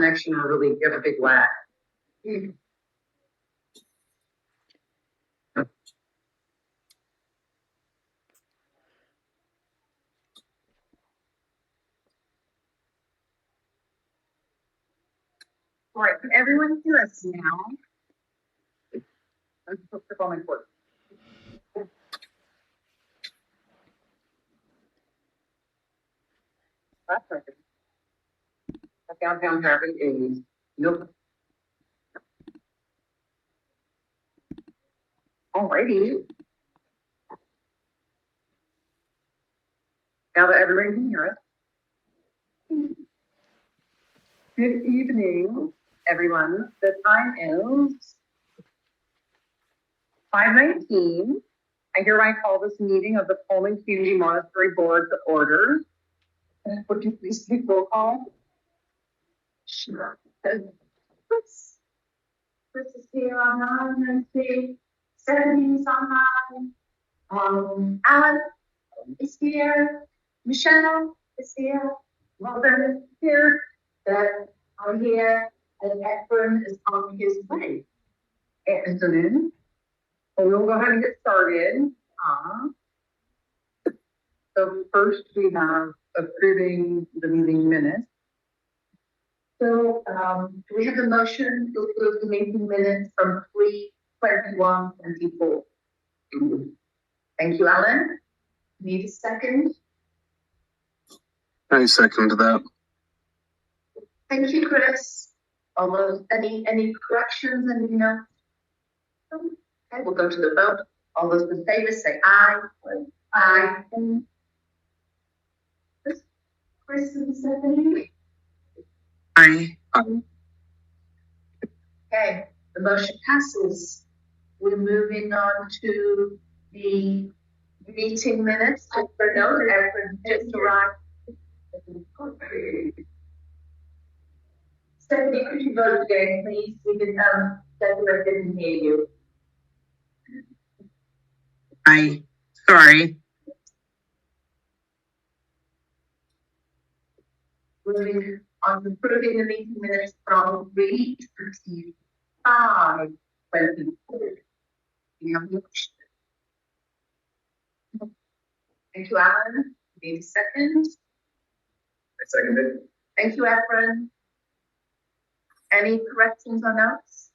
connection or really give a big whack. All right, can everyone hear us now? Let's put the phone in court. That's right. Downtown traffic is nope. Alrighty. Now that everybody can hear us. Good evening, everyone. The time is 5:19. I hereby call this meeting of the Pullman Community Monastery Board to order. Would you please take roll call? Sure. Chris is here online, and see Stephanie's online. Alan is here. Michelle is here. Robert is here. That are here, and Efren is on his way. Afternoon. So we'll go ahead and get started. So first we have approving the meeting minutes. So do we have a motion to approve the meeting minutes from 3/21/24? Thank you, Alan. Need a second? I second that. Thank you, Chris. Although any corrections, any notes? Okay, we'll go to the vote. All those in favor say aye. Aye. Chris and Stephanie? Aye. Okay, the motion passes. We're moving on to the meeting minutes. For note, everyone just arrived. Stephanie, could you vote again, please? We didn't, Stephanie didn't hear you. Aye. Sorry. Moving on to approving the meeting minutes from 3/25/24. You have a motion. Thank you, Alan. Need a second? I second it. Thank you, Efren. Any corrections or notes?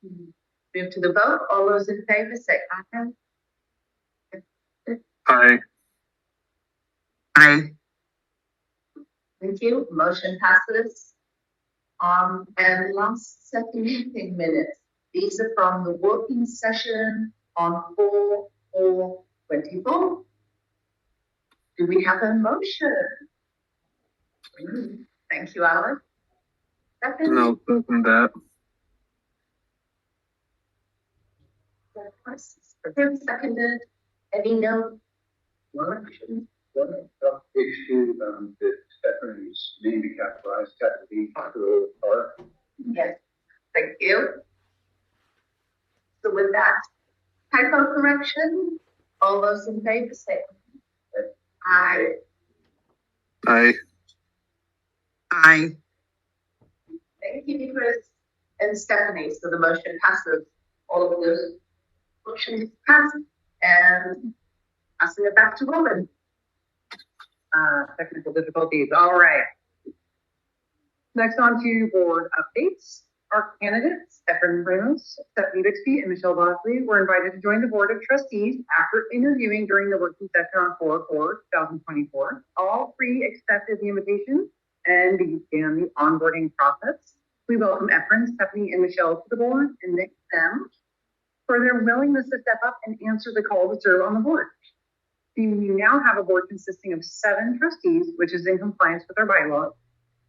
Move to the vote. All those in favor say aye. Aye. Aye. Thank you. Motion passes. And last set of meeting minutes. These are from the working session on 4/4/24. Do we have a motion? Thank you, Alan. Second? No, second that. Seconded. Any no? Issue that Stephanie's name be capitalized, capital D, capital R. Yes, thank you. So with that typo correction, all those in favor say aye. Aye. Aye. Thank you, Chris and Stephanie. So the motion passes. All of those motions pass, and passing it back to Robin. Technical difficulties. All right. Next on to board updates. Our candidates, Efren Ramos, Stephanie Bixby, and Michelle Bosley, were invited to join the Board of Trustees after interviewing during the working session on 4/4/2024. All three accepted the invitation and began the onboarding process. We welcome Efren, Stephanie, and Michelle to the board and thank them for their willingness to step up and answer the call to serve on the board. We now have a board consisting of 7 trustees, which is in compliance with our bylaws.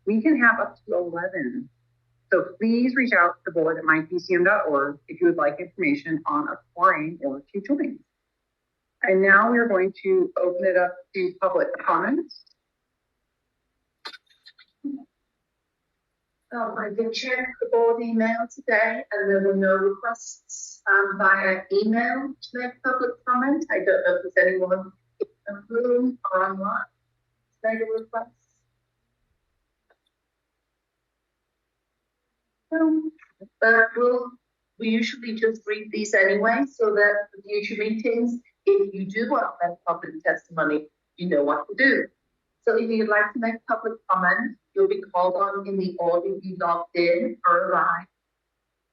We can have up to 11. So please reach out to the board at mypcm.org if you would like information on applying or to join. And now we're going to open it up to public comments. I did check the board email today and there were no requests via email to make public comment. I don't know if there's anyone in the room or online to make a request. But we usually just read these anyway, so that for future meetings, if you do want to make public testimony, you know what to do. So if you'd like to make public comment, you'll be called on in the order you logged in or arrived.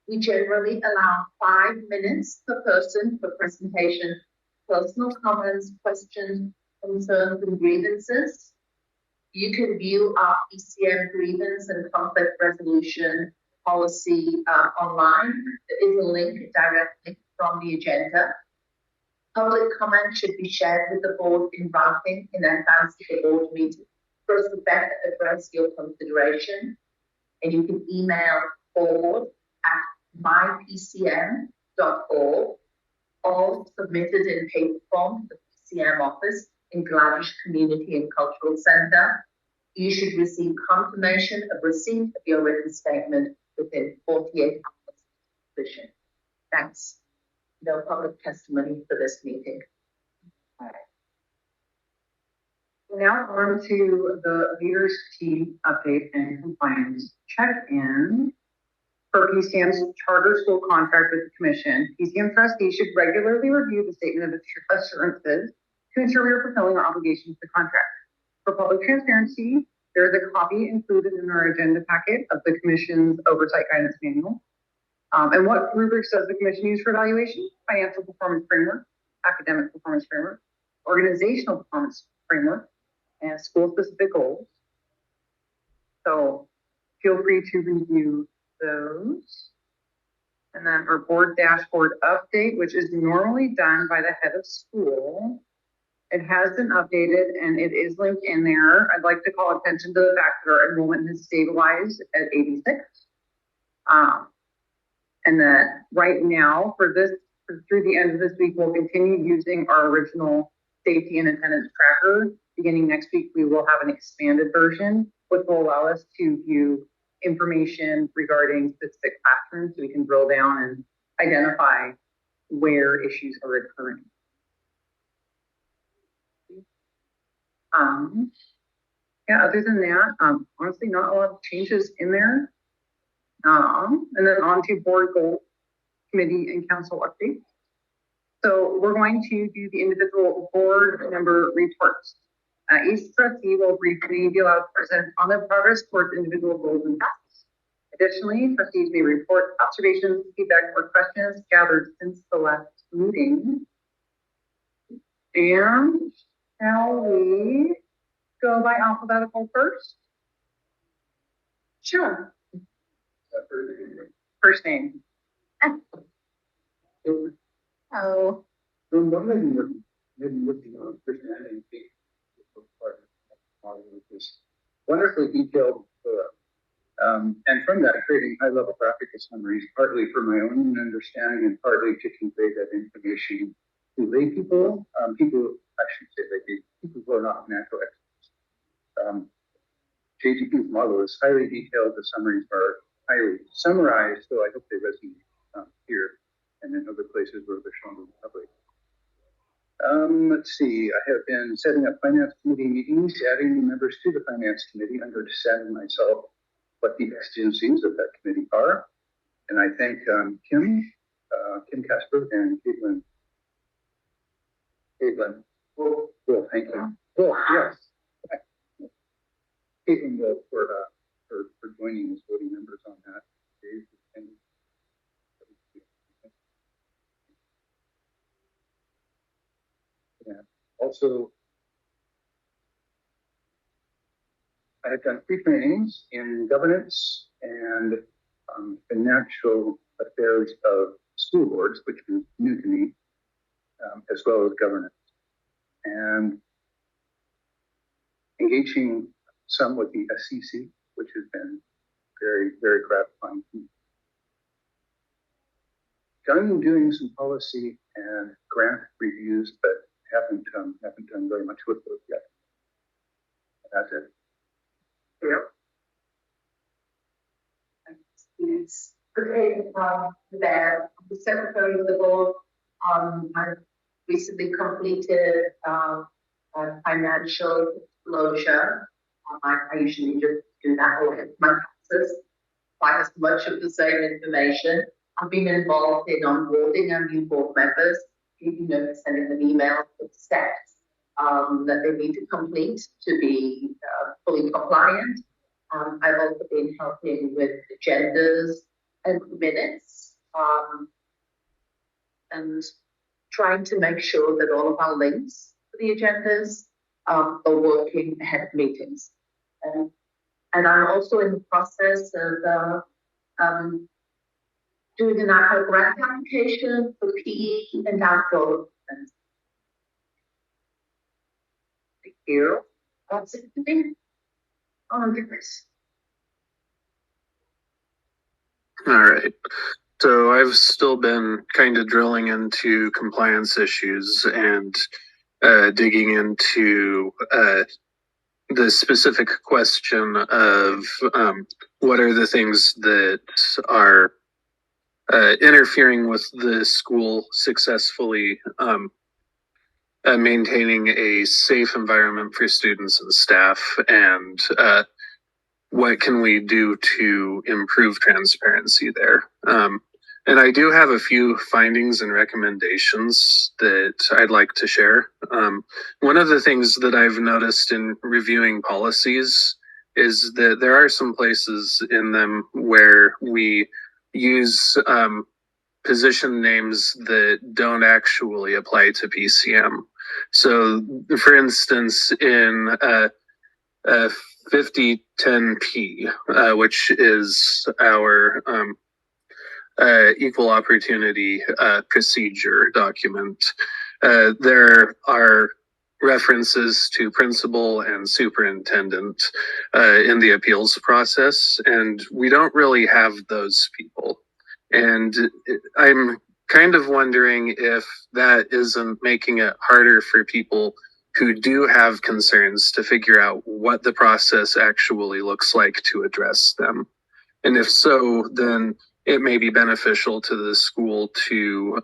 We generally allow 5 minutes per person for presentation, personal comments, questions, concerns, and grievances. You can view our PCM grievance and conflict resolution policy online. There is a link directly from the agenda. Public comment should be shared with the board in writing in advance of the board meeting for us to better address your consideration. And you can email board@mypcm.org or submitted in paper form to the PCM office in Gladish Community and Cultural Centre. You should receive confirmation of receipt of your written statement within 48 hours of submission. Thanks. No public testimony for this meeting. Now on to the leaders team update and compliance check-in. For PCM's charter school contract with the commission, PCM trustees should regularly review the statement of assurances to ensure we are fulfilling our obligations to the contract. For public transparency, there is a copy included in our agenda packet of the commission's oversight guidance manual. And what rubrics does the commission use for evaluation? Financial performance framework, academic performance framework, organizational performance framework, and school-specific goals. So feel free to review those. And then our board dashboard update, which is normally done by the head of school. It has been updated and it is linked in there. I'd like to call attention to the fact that our enrollment has stabilized at 86. And that right now through the end of this week, we'll continue using our original safety and attendance tracker. Beginning next week, we will have an expanded version, which will allow us to view information regarding specific classrooms so we can drill down and identify where issues are occurring. Yeah, other than that, honestly, not a lot of changes in there. And then on to board goal committee and council updates. So we're going to do the individual board member reports. Each trustee will briefly be allowed to present on their progress towards individual goals and tasks. Additionally, trustees may report observations, feedback, or questions gathered since the last meeting. And shall we go by alphabetical first? Sure. First name. Oh. Wonderfully detailed, and from that, creating high-level graphical summaries, partly for my own understanding and partly to convey that information to lay people, I should say people who are not financial experts. JGP's model is highly detailed. The summaries are highly summarized, so I hope they resonate here and in other places where they're shown to the public. Let's see, I have been setting up finance committee meetings, adding new members to the finance committee, understanding myself what the exigencies of that committee are. And I thank Kim Casper and Caitlin. Well, thank you. Well, yes. Caitlin Will for joining as voting members on that. Yeah. Also, I have done 3 trainings in governance and financial affairs of school boards, which is new to me, as well as governance. And engaging some with the SEC, which has been very, very gratifying to me. Done doing some policy and grant reviews, but haven't done very much with those yet. That's it. Yep. Yes. Okay, the secretary of the board, I recently completed a financial disclosure. I usually just do that with my taxes. quite as much of the same information. I've been involved in onboarding our new board members, sending them emails with steps that they need to complete to be fully compliant. I've also been helping with agendas and minutes and trying to make sure that all of our links for the agendas are working ahead of meetings. And I'm also in the process of doing a grant application for PE and outdoor events. Thank you. That's it for me. Oh, goodness. All right. So I've still been kind of drilling into compliance issues and digging into the specific question of what are the things that are interfering with the school successfully maintaining a safe environment for students and staff, and what can we do to improve transparency there. And I do have a few findings and recommendations that I'd like to share. One of the things that I've noticed in reviewing policies is that there are some places in them where we use position names that don't actually apply to PCM. So, for instance, in 5010P, which is our equal opportunity procedure document, there are references to principal and superintendent in the appeals process, and we don't really have those people. And I'm kind of wondering if that isn't making it harder for people who do have concerns to figure out what the process actually looks like to address them. And if so, then it may be beneficial to the school to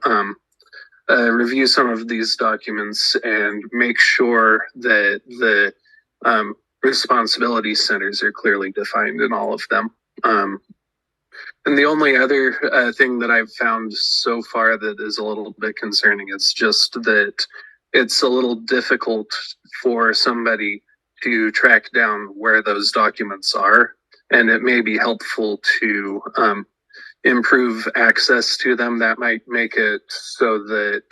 review some of these documents and make sure that the responsibility centers are clearly defined in all of them. And the only other thing that I've found so far that is a little bit concerning is just that it's a little difficult for somebody to track down where those documents are. And it may be helpful to improve access to them. That might make it so that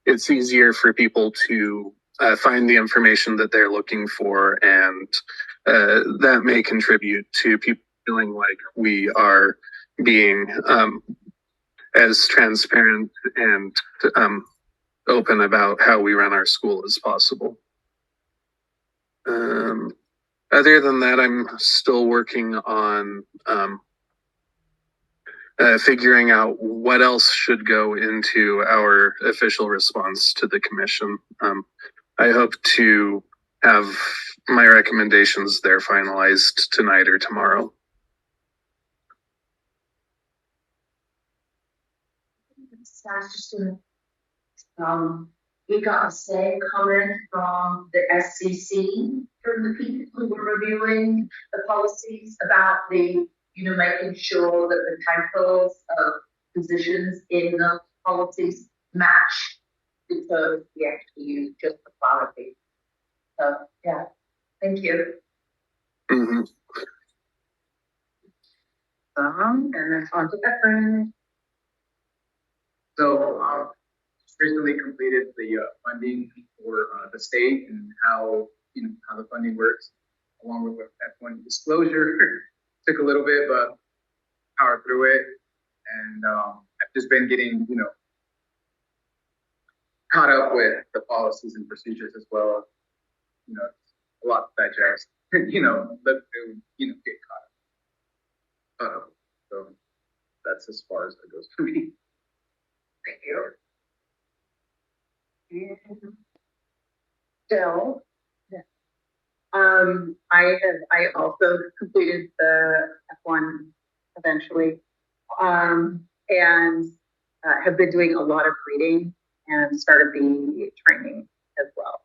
it's easier for people to find the information that they're looking for. And that may contribute to people feeling like we are being as transparent and open about how we run our school as possible. Other than that, I'm still working on figuring out what else should go into our official response to the commission. I hope to have my recommendations there finalized tonight or tomorrow. We got a same comment from the SCC, from the people who were reviewing the policies about the, making sure that the titles of positions in the policies match the terms we actually use, just for clarity. So, yeah, thank you. Mm-hmm. And then on to Efren. So, just recently completed the funding for the state and how the funding works, along with F1 disclosure. Took a little bit, but powered through it. And I've just been getting, caught up with the policies and procedures as well. A lot to digest. Let them, get caught up. So that's as far as it goes for me. Thank you. And Jill. I also completed the F1 eventually, and have been doing a lot of reading and started the training as well.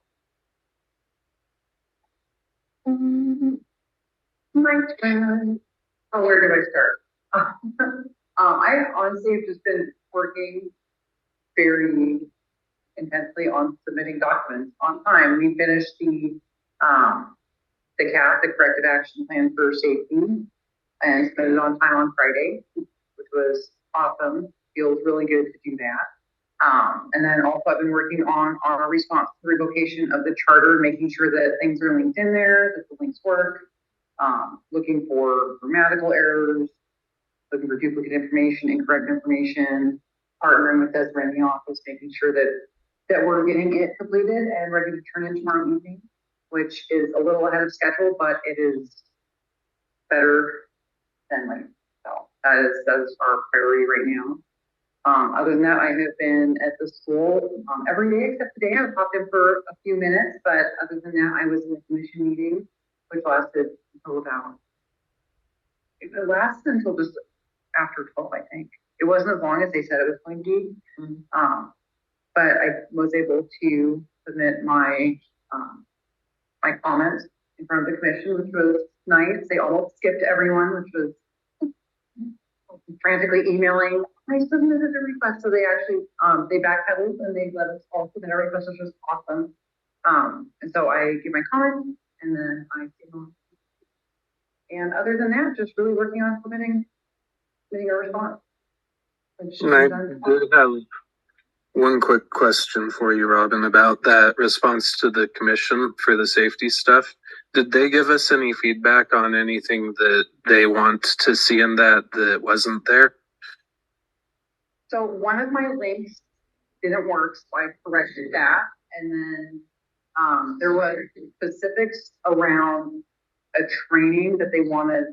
My turn. Oh, where do I start? I honestly have just been working very intensely on submitting documents on time. We finished the CAP, the Corrective Action Plan for Safety, and submitted it on time on Friday, which was awesome. Feels really good to do that. And then also I've been working on our response to the revocation of the charter, making sure that things are linked in there, that the links work, looking for grammatical errors, looking for duplicate information, incorrect information, partnering with Desiree in the office, making sure that we're getting it completed and ready to turn in tomorrow evening, which is a little ahead of schedule, but it is better than late. So that is our priority right now. Other than that, I have been at the school every day except today. I popped in for a few minutes, but other than that, I was in a commission meeting, which lasted until it lasted until just after 12, I think. It wasn't as long as they said it was going to be. But I was able to submit my my comments in front of the commission, which was nice. They almost skipped everyone, which was frantically emailing. I submitted a request, so they actually they backpedaled and they let us all submit our request, which was awesome. And so I gave my comments and then I came on. And other than that, just really working on submitting a response. And I did have one quick question for you, Robin, about that response to the commission for the safety stuff. Did they give us any feedback on anything that they want to see in that wasn't there? So one of my links didn't work, so I corrected that. And then there was specifics around a training that they wanted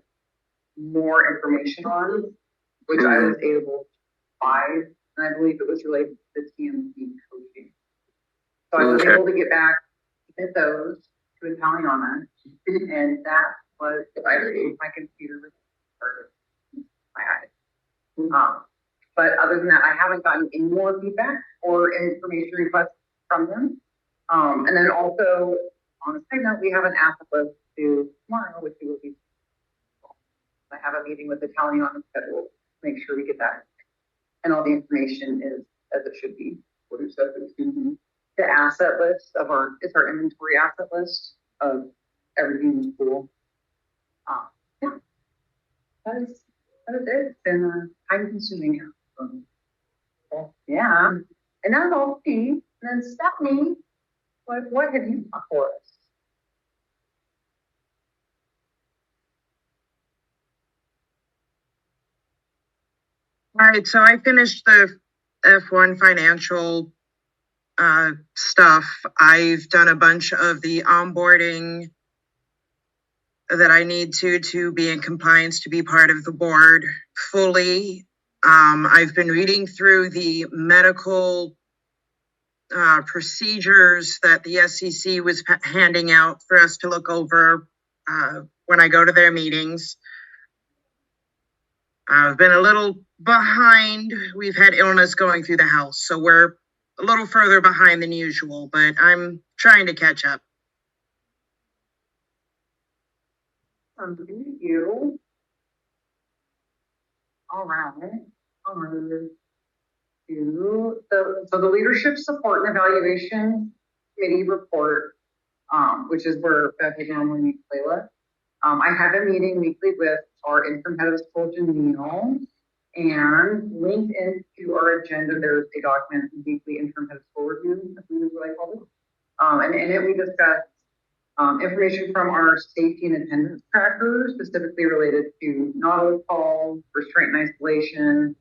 more information on, which I was able to provide, and I believe it was related to the TMC coaching. So I was able to get back, submit those to Italiana, and that was my computer started my eyes. But other than that, I haven't gotten any more feedback or information requests from them. And then also, on a side note, we have an asset list to tomorrow, which we will be. I have a meeting with Italian on the schedule to make sure we get that. And all the information is as it should be. What is that? The asset list of it's our inventory asset list of everything in the school. Yeah. That is it. It's been time consuming. Yeah. And that's all me. And then Stephanie, what have you got for us? All right, so I finished the F1 financial stuff. I've done a bunch of the onboarding that I need to be in compliance to be part of the board fully. I've been reading through the medical procedures that the SEC was handing out for us to look over when I go to their meetings. I've been a little behind. We've had illness going through the house, so we're a little further behind than usual, but I'm trying to catch up. Thank you. All right. So the Leadership Support and Evaluation Committee report, which is where Beth would normally meet Layla. I have a meeting weekly with our interim head of school, Janelle, and linked into our agenda, there's a document, weekly interim head of school review, I believe is what I called it. And in it, we discussed information from our safety and attendance trackers, specifically related to nautilus calls, restraint and isolation,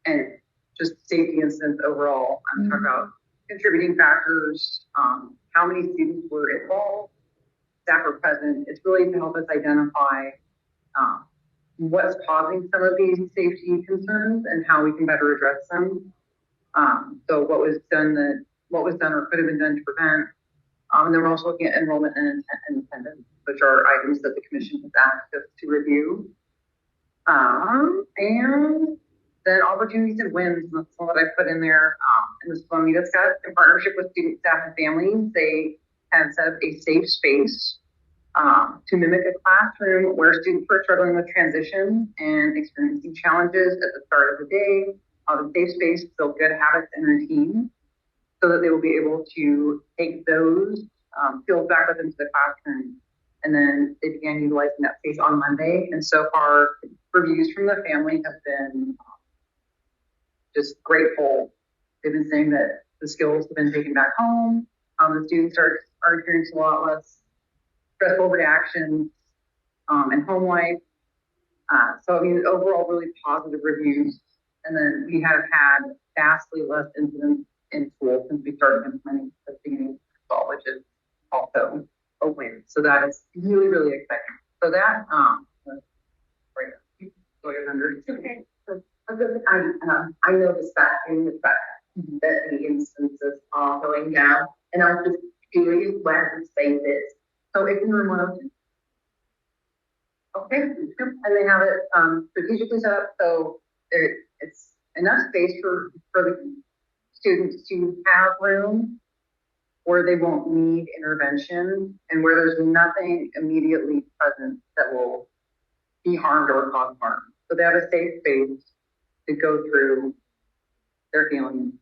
and just safety incidents overall. I'm talking about contributing factors, how many students were involved, staff are present. It's really to help us identify what's causing some of these safety concerns and how we can better address them. So what was done or could have been done to prevent. And then we're also looking at enrollment and attendance, which are items that the commission has asked us to review. And then opportunities and wins, and that's what I put in there. And this is one we discussed in partnership with student, staff, and families. They have set up a safe space to mimic a classroom where students are struggling with transition and experiencing challenges at the start of the day, a safe space to build good habits and routines so that they will be able to take those skills back up into the classroom. And then they began utilizing that space on Monday. And so far, reviews from the family have been just grateful. They've been saying that the skills have been taken back home. The students are experiencing a lot less stressful reactions and home life. So, I mean, overall, really positive reviews. And then we have had vastly less incidents in school since we started implementing the beginning of fall, which is also a win. So that is really, really exciting. So that, Okay. So, I noticed that in the fact that the instances are going down, and I'm just curious where the space is. so it can remote. Okay, and they have it strategically set up so it's enough space for the students to have room where they won't need intervention and where there's nothing immediately present that will be harmed or cause harm. So they have a safe space to go through their feelings,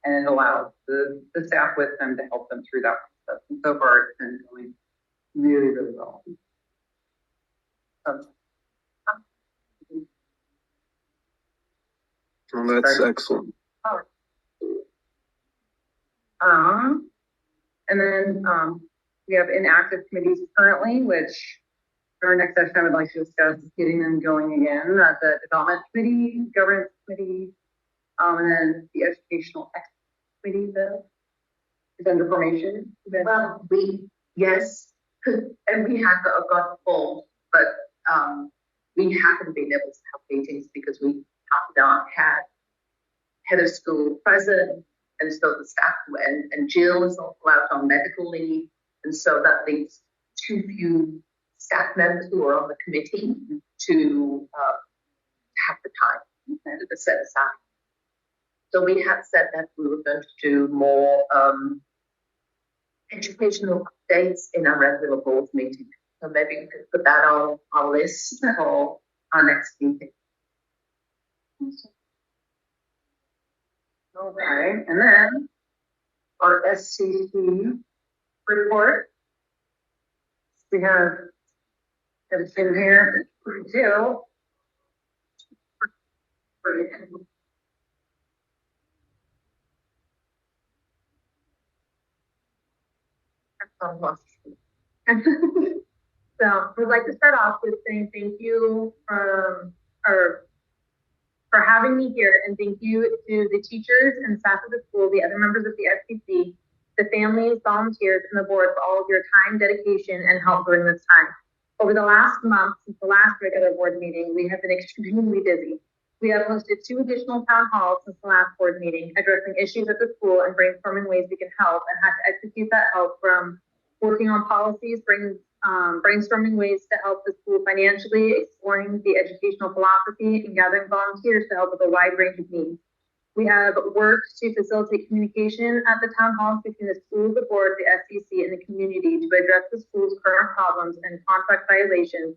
and it allows the staff with them to help them through that process. And so far, it's been going really, really well. Well, that's excellent. And then we have inactive committees currently, which our next session I would like to discuss getting them going again. The development committee, governance committee, and then the educational committee that is under formation. Well, yes, and we have got full, but we haven't been able to have meetings because we have not had head of school present, and so the staff and Jill is also out on medical leave, and so that leaves too few staff members who are on the committee to have the time to set aside. So we have said that we were going to do more educational updates in our regular board meeting. So maybe we could put that on our list for our next meeting. Okay, and then our SCC report. We have everything here too. So we'd like to start off with saying thank you for having me here, and thank you to the teachers and staff of the school, the other members of the SCC, the families, volunteers, and the board for all of your time, dedication, and help during this time. Over the last month, since the last regular board meeting, we have been extremely busy. We have hosted 2 additional town halls since the last board meeting, addressing issues at the school and brainstorming ways we can help, and had to execute that help from working on policies, brainstorming ways to help the school financially, exploring the educational philosophy, and gathering volunteers to help with a wide range of needs. We have worked to facilitate communication at the town halls between the school, the board, the SCC, and the community to address the school's current problems and contract violations,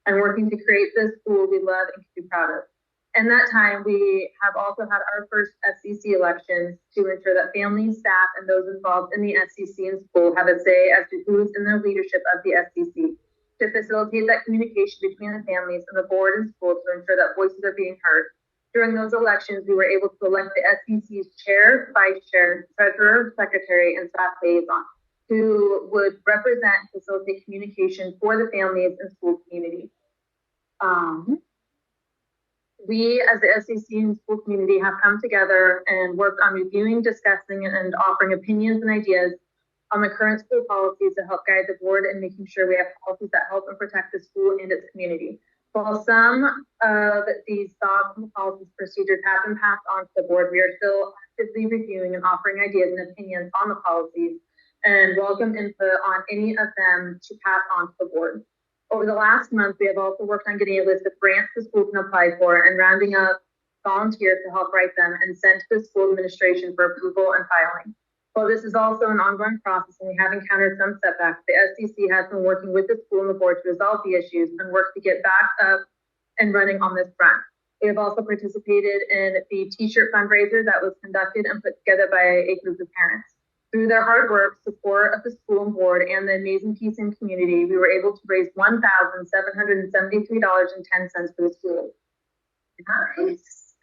and working to create the school we love and can be proud of. In that time, we have also had our first SCC elections to ensure that families, staff, and those involved in the SCC and school have a say as to who is in the leadership of the SCC, to facilitate that communication between the families and the board and school to ensure that voices are being heard. During those elections, we were able to elect the SCC's chair, vice chair, treasurer, secretary, and staff liaison, who would represent and facilitate communication for the families and school community. We, as the SCC and school community, have come together and worked on reviewing, discussing, and offering opinions and ideas on the current school policies to help guide the board and making sure we have policies that help and protect the school and its community. While some of these thoughts and policies procedures have been passed on to the board, we are still actively reviewing and offering ideas and opinions on the policies and welcome input on any of them to pass on to the board. Over the last month, we have also worked on getting a list of grants the school can apply for and rounding up volunteers to help write them and send to the school administration for approval and filing. While this is also an ongoing process and we have encountered some setbacks, the SCC has been working with the school and the board to resolve the issues and work to get back up and running on this front. We have also participated in the t-shirt fundraiser that was conducted and put together by a group of parents. Through their hard work, support of the school and board, and the amazing PCM community, we were able to raise $1,773.10 for the school. Nice.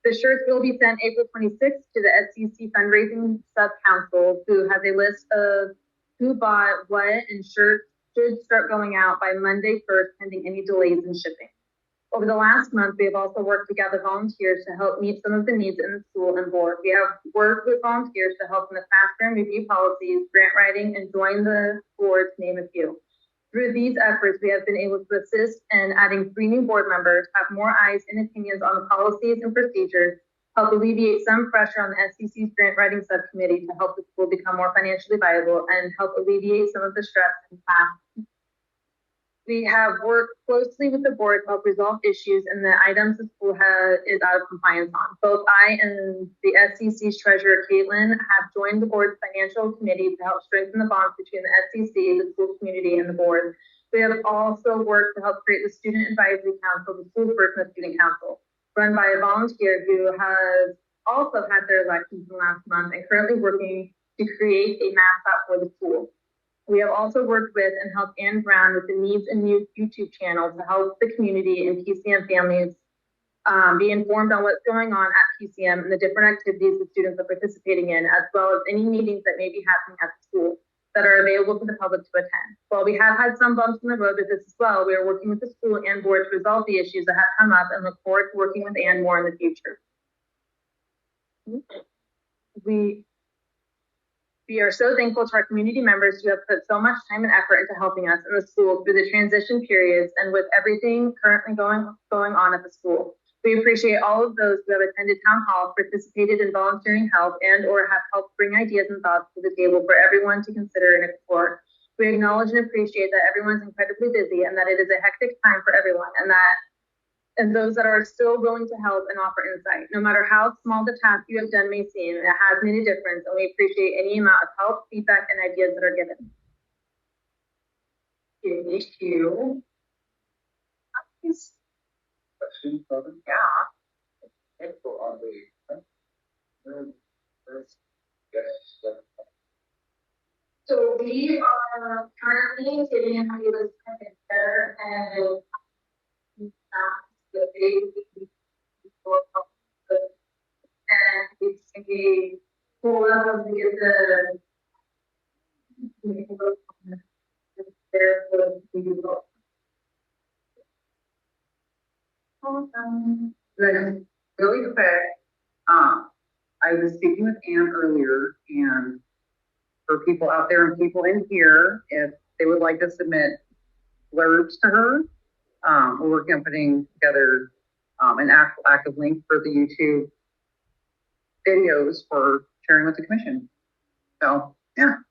The shirts will be sent April 26th to the SCC fundraising sub-council, who has a list of who bought what, and shirts should start going out by Monday 1st, pending any delays in shipping. Over the last month, we have also worked to gather volunteers to help meet some of the needs in the school and board. We have worked with volunteers to help in the classroom, review policies, grant writing, and join the board, to name a few. Through these efforts, we have been able to assist in adding 3 new board members, have more eyes and opinions on the policies and procedures, help alleviate some pressure on the SCC's grant writing subcommittee to help the school become more financially viable, and help alleviate some of the stress in class. We have worked closely with the board to help resolve issues and the items the school is out of compliance on. Both I and the SCC's treasurer, Caitlin, have joined the board's financial committee to help strengthen the bonds between the SCC, the school community, and the board. We have also worked to help create the Student Advisory Council, the school's version of Student Council, run by a volunteer who has also had their elections in the last month and currently working to create a mascot for the school. We have also worked with and helped Ann Brown with the Needs and Youth YouTube channel to help the community and PCM families be informed on what's going on at PCM and the different activities the students are participating in, as well as any meetings that may be happening at the school that are available for the public to attend. While we have had some bumps in the road with this as well, we are working with the school and board to resolve the issues that have come up and look forward to working with Ann more in the future. We are so thankful to our community members who have put so much time and effort into helping us in the school through the transition periods and with everything currently going on at the school. We appreciate all of those who have attended town hall, participated in volunteering help, and or have helped bring ideas and thoughts to the table for everyone to consider and explore. We acknowledge and appreciate that everyone's incredibly busy and that it is a hectic time for everyone, and those that are still willing to help and offer insight. No matter how small the task you have done may seem, it has made a difference, and we appreciate any amount of help, feedback, and ideas that are given. Thank you. Questions, Robin? Yeah. So on the, yes. So we are currently getting a list better and the big and it's a full level to get the Then really quick, I was speaking with Ann earlier, and for people out there and people in here, if they would like to submit blurbs to her, we're working on putting together an actual active link for the YouTube videos for sharing with the commission. So yeah,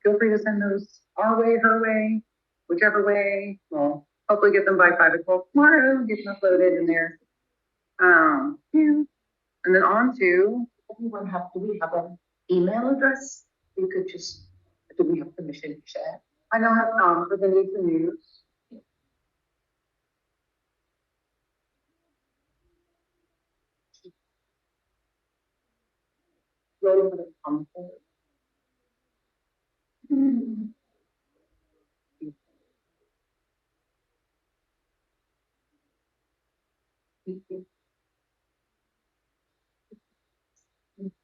feel free to send those our way, her way, whichever way. We'll hopefully get them by 5 o'clock tomorrow, get them uploaded in there. Yeah. And then on to, Do we have an email address? You could just, do we have permission to share? I know how for the news and news. Go to the conference.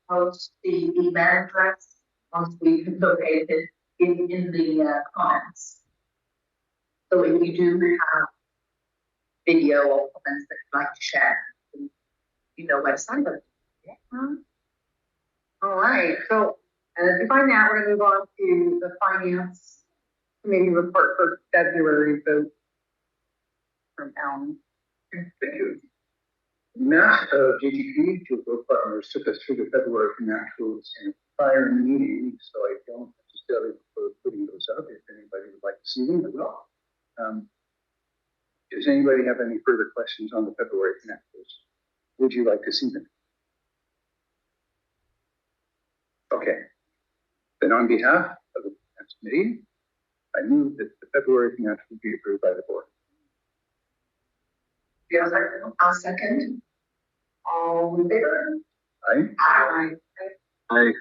Post the email address once we locate it in the comments. So if you do have video or comments that you'd like to share, you know where to send them. All right, so as you find that, we're gonna move on to the finance committee report for February vote from Alan. Thank you. Matt of GTP, to both partners, took us through the February financials in a prior meeting, so I don't necessarily propose putting those up. If anybody would like to see them, I will. Does anybody have any further questions on the February financials? Would you like to see them? Then on behalf of the Finance Committee, I move that the February financial be approved by the board. Yes, I'll second. All in favor? Aye. Aye. Aye.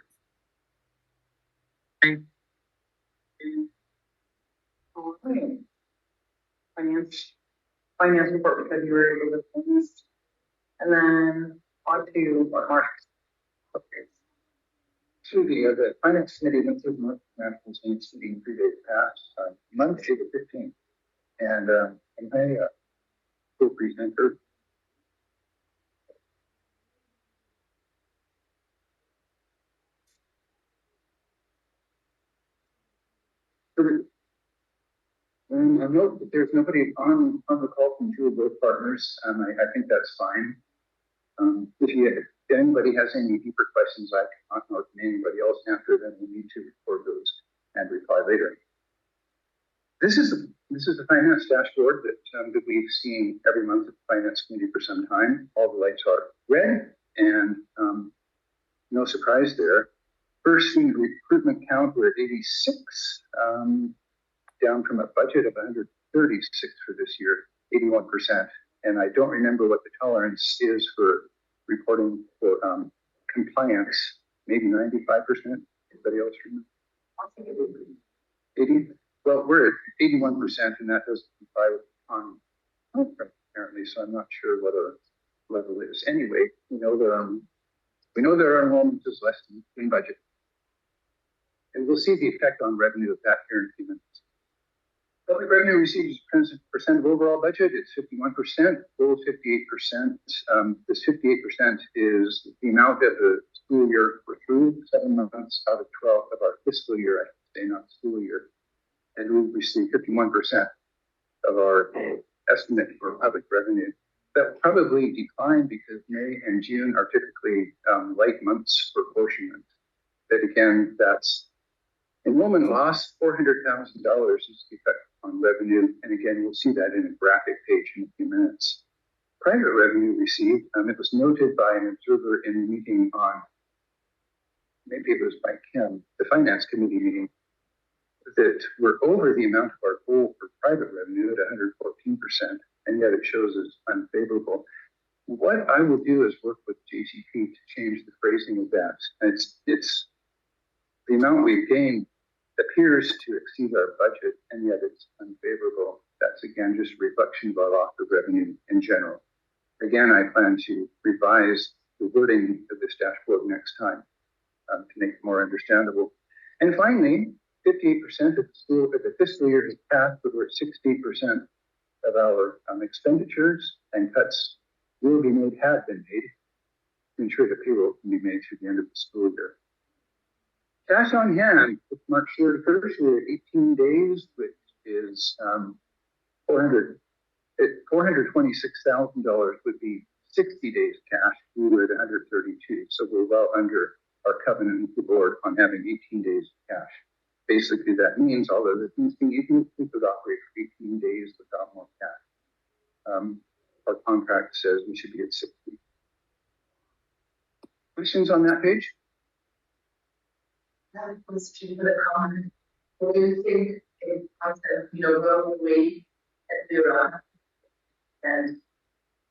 All right. Finance report for February was approved. And then on to March. Through the Finance Committee went through the month financial statements meeting 3 days past, Monday the 15th. And I co-presenter. I note that there's nobody on the call from two of both partners. I think that's fine. If anybody has any deeper questions, I cannot know can anybody else answer, then we need to record those and reply later. This is the finance dashboard that we've seen every month at the Finance Committee for some time. All the lights are red, and no surprise there. First, the recruitment count, we're at 86, down from a budget of 136 for this year, 81%. And I don't remember what the tolerance is for reporting for compliance, maybe 95%. Anybody else remember? I'll take it. 80? Well, we're at 81%, and that doesn't comply with the contract apparently. So I'm not sure what our level is. Anyway, we know that our enrollment is less than in budget, and we'll see the effect on revenue of that here in a few minutes. Public revenue received as a percent of overall budget, it's 51%, goal 58%. This 58% is the amount of the school year we're through, 7 months out of 12 of our fiscal year, I should say, not school year. And we received 51% of our estimate for public revenue. That will probably decline because May and June are typically light months for apportionment. But again, that's enrollment loss, $400,000 is the effect on revenue. And again, you'll see that in a graphic page in a few minutes. Private revenue received, it was noted by an observer in a meeting on, maybe it was by Kim, the Finance Committee meeting, that we're over the amount of our goal for private revenue at 114%, and yet it shows as unfavorable. What I will do is work with JCP to change the phrasing of that. It's the amount we've gained appears to exceed our budget, and yet it's unfavorable. That's again just a reflection of our loss of revenue in general. Again, I plan to revise the wording of this dashboard next time to make it more understandable. And finally, 58% of the fiscal year has passed, but we're at 60% of our expenditures, and cuts will be made, have been made, to ensure that payroll can be made through the end of the school year. Cash on hand, with March 31st, we're at 18 days, which is $426,000 would be 60 days cash. We were at 132, so we're well under our covenant with the board on having 18 days cash. Basically, that means, although the things being equal, we could operate for 18 days without more cash. Our contract says we should be at 60. Questions on that page? That was to the comment. What do you think in concept, go away at Vera and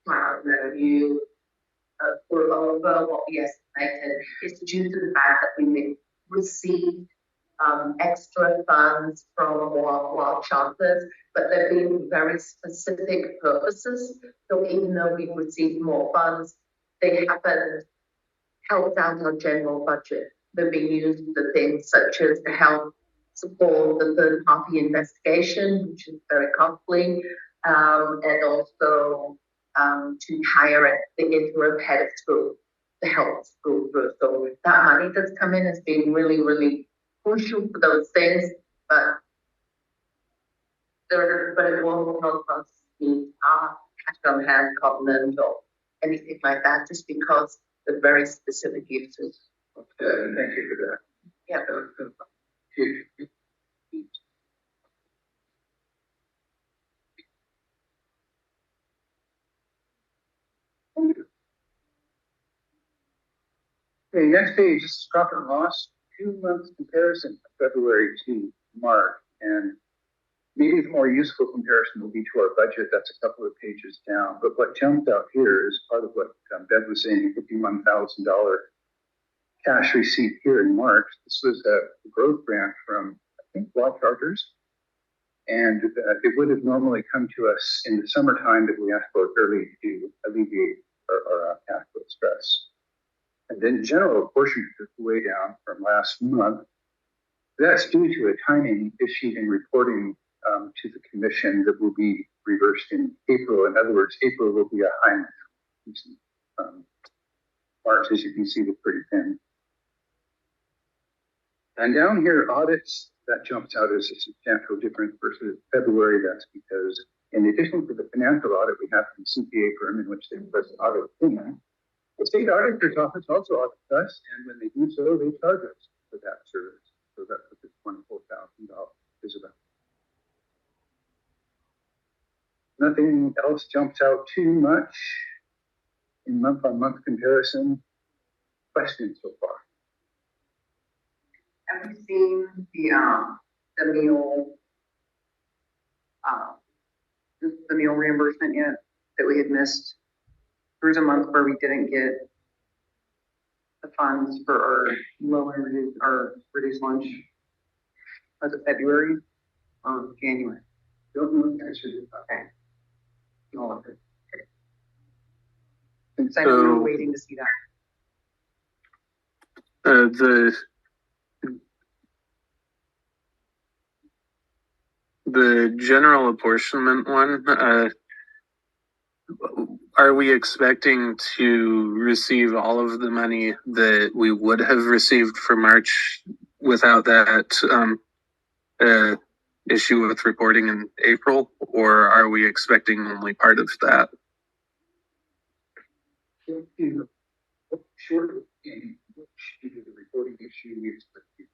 smile revenue for over what we estimated is due to the fact that we may receive extra funds from our charters, but they're being very specific purposes. So even though we've received more funds, they haven't helped out our general budget. They're being used for things such as to help support the third-party investigation, which is very costly, and also to hire the interim head of school to help school through. So that money that's come in has been really, really crucial for those things, but it won't help us meet our cash on hand covenant or anything like that, just because the very specific uses. Okay, thank you for that. Yeah. Okay, next page, this is profit and loss. 2 months comparison, February to March, and maybe the more useful comparison will be to our budget. That's a couple of pages down. But what jumped out here is part of what Bev was saying, $51,000 cash receipt here in March. This was a growth grant from, I think, Law Charters. And it would have normally come to us in the summertime that we asked for it early to alleviate our cash flow stress. And then general apportionment is way down from last month. That's due to a timing issue in reporting to the commission that will be reversed in April. In other words, April will be a high month. March, as you can see, was pretty thin. And down here, audits, that jumps out as a substantial difference versus February. That's because in addition to the financial audit, we have the CPA firm in which they press audit opinion. The state auditor's office also audits us, and when they do so, they charge us for that service. So that's what this $24,000 is about. Nothing else jumps out too much in month-on-month comparison. Questions so far? Have you seen the meal reimbursement yet that we had missed? There was a month where we didn't get the funds for our low and reduced lunch. Was it February or January? Don't know the answer to that. Okay. All of it. Since I know we were waiting to see that. The general apportionment one, are we expecting to receive all of the money that we would have received for March without that issue with reporting in April, or are we expecting only part of that? Short of any due to the reporting issue, we expect to.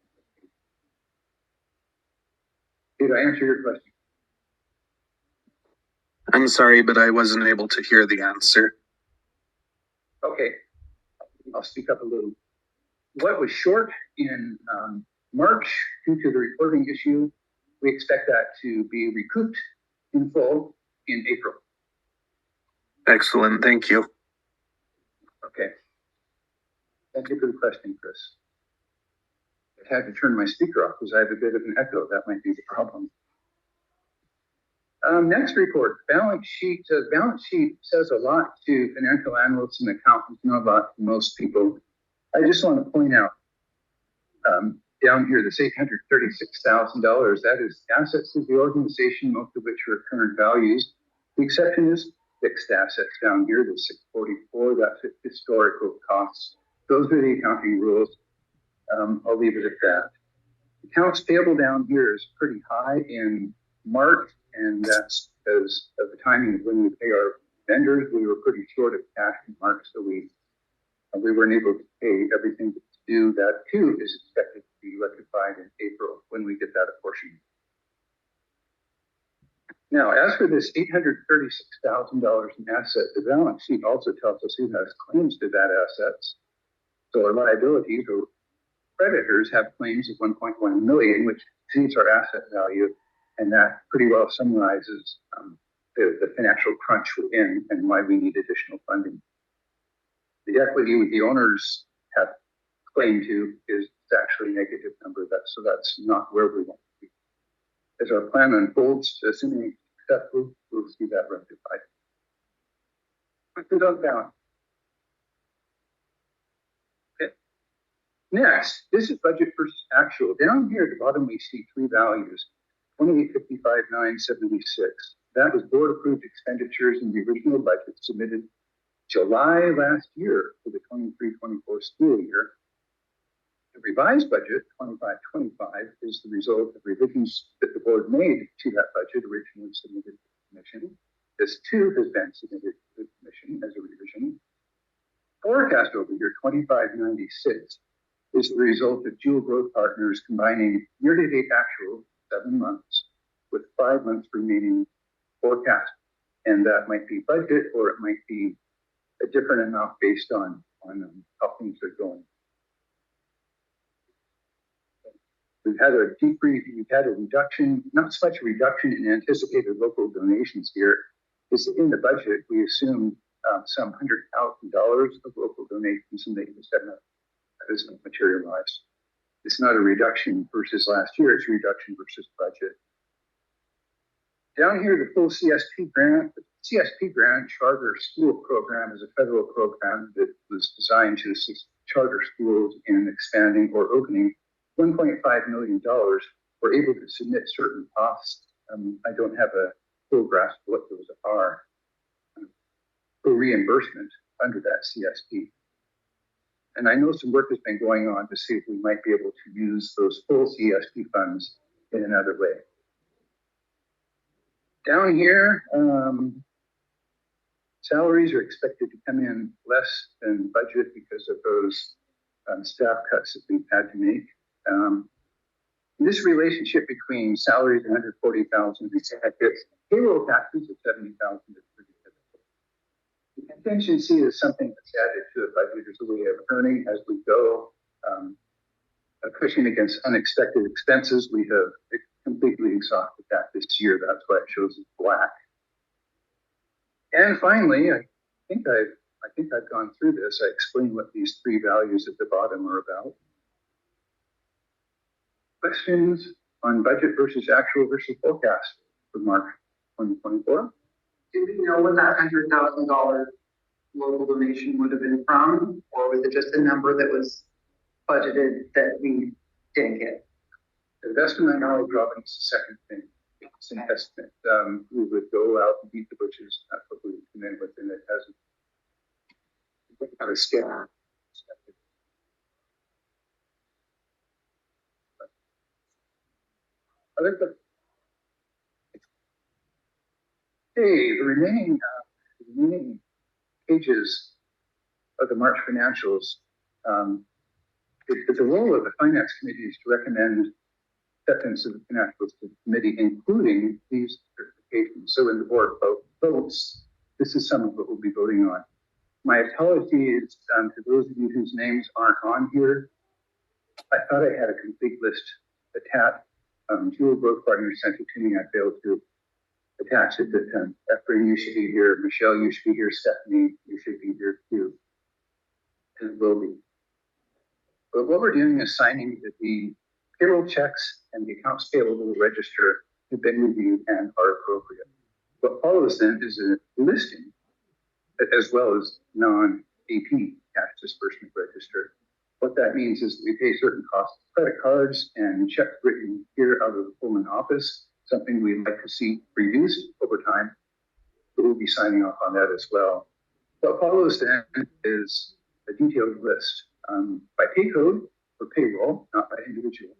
Did I answer your question? I'm sorry, but I wasn't able to hear the answer. Okay, I'll speak up a little. What was short in March due to the reporting issue, we expect that to be recouped in full in April. Excellent, thank you. Okay. Thank you for the question, Chris. I had to turn my speaker off because I have a bit of an echo. That might be the problem. Next report, balance sheet. Balance sheet says a lot to financial analysts and accountants, not a lot to most people. I just want to point out down here, this $836,000, that is assets of the organization, most of which are current values. The exception is fixed assets down here, the 644, that's historical costs. Those are the accounting rules. I'll leave it at that. Accounts payable down here is pretty high in March, and that's because of the timing of when we pay our vendors. We were pretty short of cash in March, so we weren't able to pay everything that's due. That too is expected to be rectified in April when we get that apportionment. Now, as for this $836,000 in asset, the balance sheet also tells us who has claims to that assets. So our liabilities or creditors have claims of 1.1 million, which exceeds our asset value, and that pretty well summarizes the financial crunch we're in and why we need additional funding. The equity the owners have claimed to is actually a negative number. So that's not where we want to be. As our plan unfolds, assuming successful, we'll see that rectified. Questions on balance? Okay. Next, this is budget versus actual. Down here at the bottom, we see three values: 2855,976. That was board approved expenditures in the original budget submitted July last year for the 23-24 school year. The revised budget, 25-25, is the result of revisions that the board made to that budget originally submitted to the commission. This too has been submitted to the commission as a revision. Forecast over here, 2596, is the result of dual growth partners combining year-to-date actual 7 months with 5 months remaining forecast. And that might be budget, or it might be a different amount based on how things are going. We've had a decrease, we've had a reduction, not so much a reduction in anticipated local donations here. Is in the budget, we assumed some $100,000 of local donations, and they just have not, that isn't materialized. It's not a reduction versus last year, it's a reduction versus budget. Down here, the full CSP grant. The CSP grant, Charter School Program, is a federal program that was designed to assist charter schools in expanding or opening $1.5 million. We're able to submit certain costs. I don't have a full grasp of what those are for reimbursement under that CSP. And I know some work has been going on to see if we might be able to use those full CSP funds in another way. Down here, salaries are expected to come in less than budget because of those staff cuts that we've had to make. This relationship between salaries of $140,000 and payroll taxes of $70,000 is pretty typical. The contingency is something that's added to a budget as a way of earning as we go. A cushion against unexpected expenses. We have completely exhausted that this year. That's why it shows as black. And finally, I think I've gone through this. I explained what these three values at the bottom are about. Questions on budget versus actual versus forecast for March 2024? Do we know what that $100,000 local donation would have been from, or was it just a number that was budgeted that we didn't get? The best of my knowledge, Robin, is the second thing. It's an estimate. We would go out and beat the bushes. That's what we would come in with, and it hasn't got a scale. Okay, the remaining pages of the March financials. The role of the Finance Committee is to recommend acceptance of the financials to the committee, including these certifications. So in the board votes, this is some of what we'll be voting on. My apologies to those of you whose names aren't on here. I thought I had a complete list attached. Jewel Growth Partners sent it to me. I failed to attach it. Ephraim, you should be here. Michelle, you should be here. Stephanie, you should be here too. And it will be. But what we're doing is signing that the payroll checks and the accounts payable register have been reviewed and are appropriate. What follows then is a listing, as well as non-AP cash disbursement register. What that means is that we pay certain costs, credit cards and checks written here out of the Pullman office, something we'd like to see reduced over time, but we'll be signing off on that as well. What follows then is a detailed list by pay code for payroll, not by individual.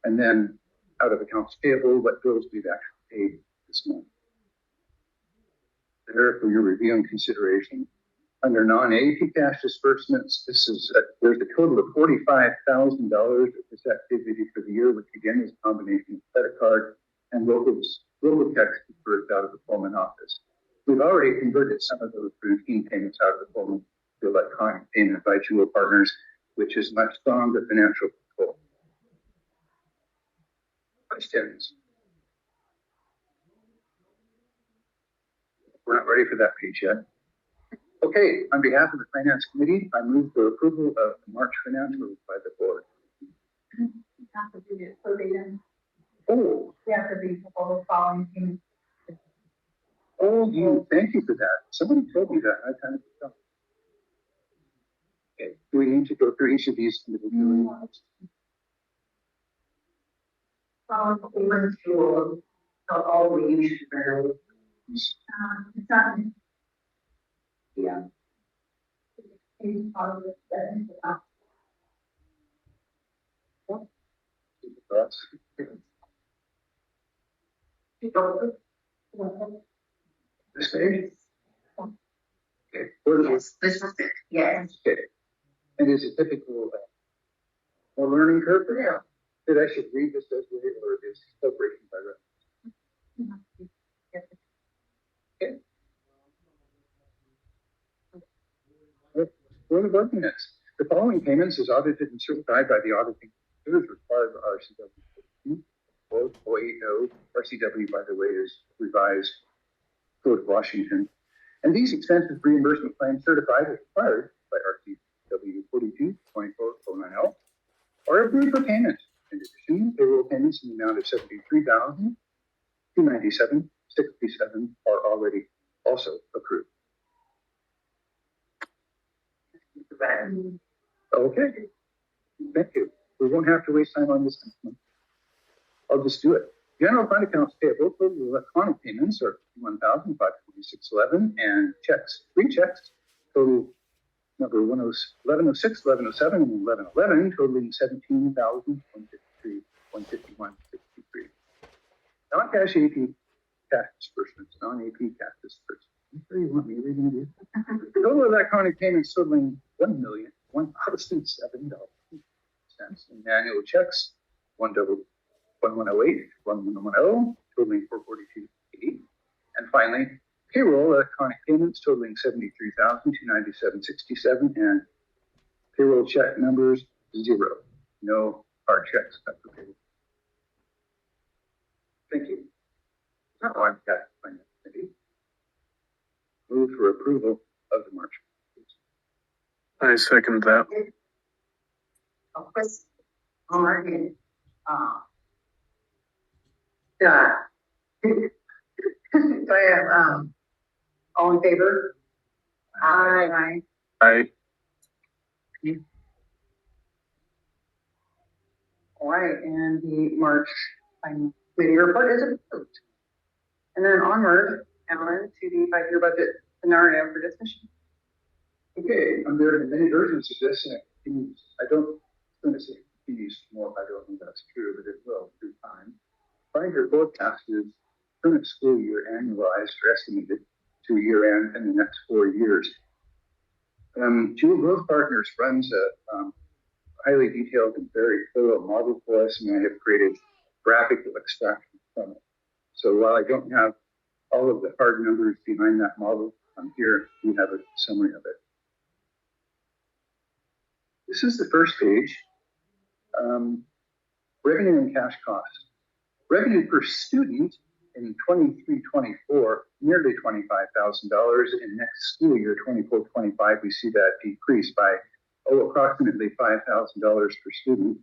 And then out of accounts payable, what bills we've actually paid this month. There for your review and consideration. Under non-AP cash disbursements, there's a total of $45,000 of this activity for the year, which again is a combination of credit card and local checks disbursed out of the Pullman office. We've already converted some of those routine payments out of the Pullman to electronic payment by Jewel Partners, which is much stronger financial control. Questions? We're not ready for that page yet. Okay, on behalf of the Finance Committee, I move for approval of the March financials by the board. You have to do it verbatim. Oh, We have to read all the following things. thank you for that. Somebody told me that. I kind of forgot. Okay, do we need to go through each of these individually? All we usually do. It's not. Yeah. This page? Okay. Where Yes, this was it. Yes. Okay. And is it typical a learning curve? Yeah. That I should read this as way, or is incorporation by reference? Okay. We're in the board minutes. The following payments is audited and certified by the auditing It was required by RCW. Or 080. RCW, by the way, is revised Code of Washington. And these expenses reimbursement claims certified as required by RCW 42-24-090 are approved for payment. In addition, payroll payments in the amount of $73,297.67 are already also approved. Okay, thank you. We won't have to waste time on this one. I'll just do it. General fund accounts payable for electronic payments are $1,526.11 and checks, 3 checks, total number 1106, 1107, and 1111, totaling $17,153.63. Non-cash AP cash disbursements, non-AP cash disbursements. I'm sure you want me reading these. Total electronic payments totaling $1,007.00. And annual checks, 1108, 1110, totaling $442.80. And finally, payroll electronic payments totaling $73,297.67 and payroll check numbers 0. No hard checks cut for payroll. Thank you. Now I've got finance committee. Move for approval of the March. I second that. Chris, Morgan, Yeah. So I have, all in favor? Aye. I All right, and the March committee report is approved. And then onward, Alan, to the 5-year budget scenario for discussion. Okay, under the many versions of this, and it continues, I don't going to say continues more, I don't think that's true, but it will through time. 5-year forecast is current school year annualized or estimated to year end in the next 4 years. Jewel Growth Partners runs a highly detailed and very thorough model for us, and I have created graphical extraction from it. So while I don't have all of the hard numbers behind that model, here we have a summary of it. This is the first page. Revenue and cash costs. Revenue per student in 23-24, nearly $25,000. In next school year, 24-25, we see that decrease by approximately $5,000 per student.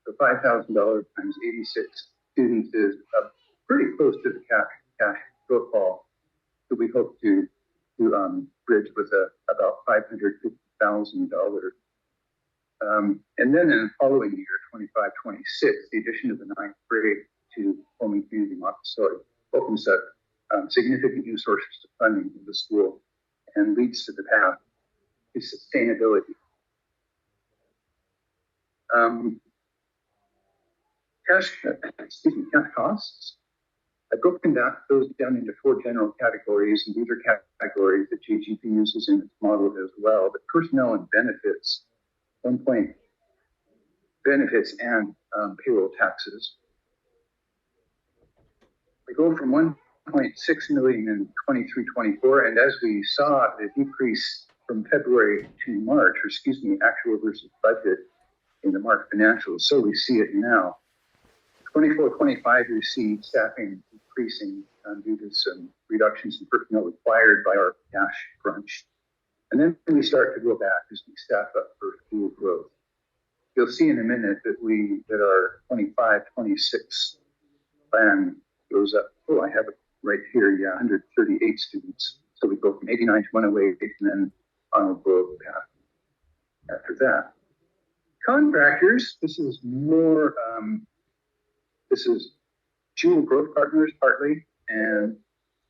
So $5,000 times 86 students is pretty close to the cash shortfall that we hope to bridge with about $550,000. And then in the following year, 25-26, the addition of the 9th grade to Pullman Community Montessori opens up significant new sources of funding for the school and leads to the path to sustainability. Cash costs. I've broken those down into 4 general categories, and these are categories that GGP uses in its model as well. But personnel and benefits, benefits and payroll taxes. We go from 1.6 million in 23-24, and as we saw the decrease from February to March, or excuse me, actual versus budget in the March financials, so we see it now. 24-25, we see staffing increasing due to some reductions in personnel required by our cash crunch. And then we start to go back as we staff up for school growth. You'll see in a minute that our 25-26 plan goes up. Oh, I have it right here. Yeah, 138 students. So we go from 89 to 108, and then on a growth path after that. Contractors, this is more, this is Jewel Growth Partners partly, and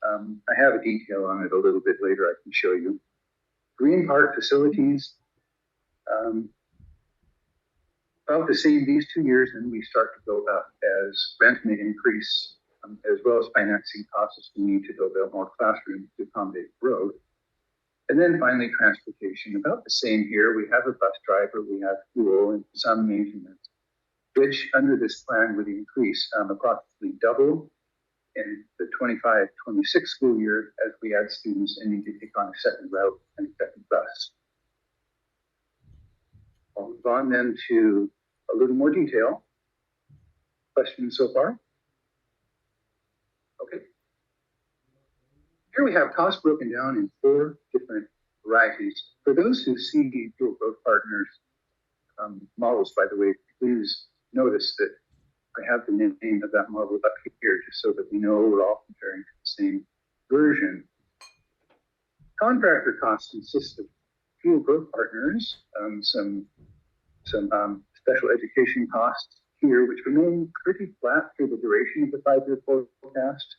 I have a detail on it a little bit later I can show you. Green Park Facilities, about the same these 2 years, and we start to go up as rent may increase, as well as financing costs as we need to build out more classrooms to accommodate growth. And then finally, transportation, about the same here. We have a bus driver, we have fuel and some maintenance, which under this plan would increase approximately double in the 25-26 school year as we add students and need to take on a second route and a second bus. I'll move on then to a little more detail. Questions so far? Okay. Here we have costs broken down in 4 different varieties. For those who see Dual Growth Partners models, by the way, please notice that I have the name of that model up here just so that we know we're all comparing to the same version. Contractor costs consist of Dual Growth Partners, some special education costs here, which remain pretty flat through the duration of the 5-year forecast.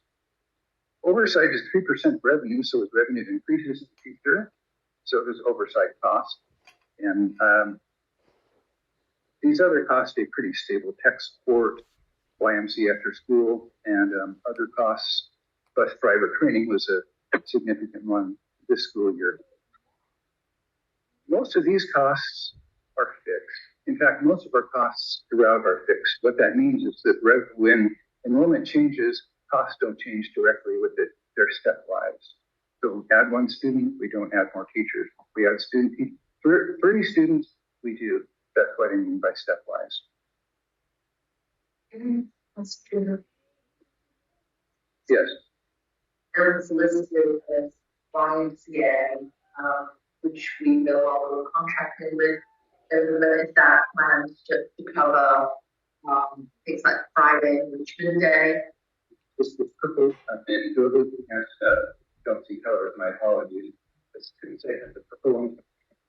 Oversight is 3% revenue, so as revenue increases in the future, so does oversight costs. And these other costs stay pretty stable. Tech support, YMC after school, and other costs. Bus driver training was a significant one this school year. Most of these costs are fixed. In fact, most of our costs throughout are fixed. What that means is that when enrollment changes, costs don't change directly with it. They're stepwise. So we add 1 student, we don't add more teachers. We add 30 students, we do. That's what I mean by stepwise. That's true. Yes. Aaron's listed as YMCA, which we know all we're contracted with. Is that planned to cover things like Friday and Richmond Day? This was purple, and don't see colors, my apologies. I couldn't say that the purple one.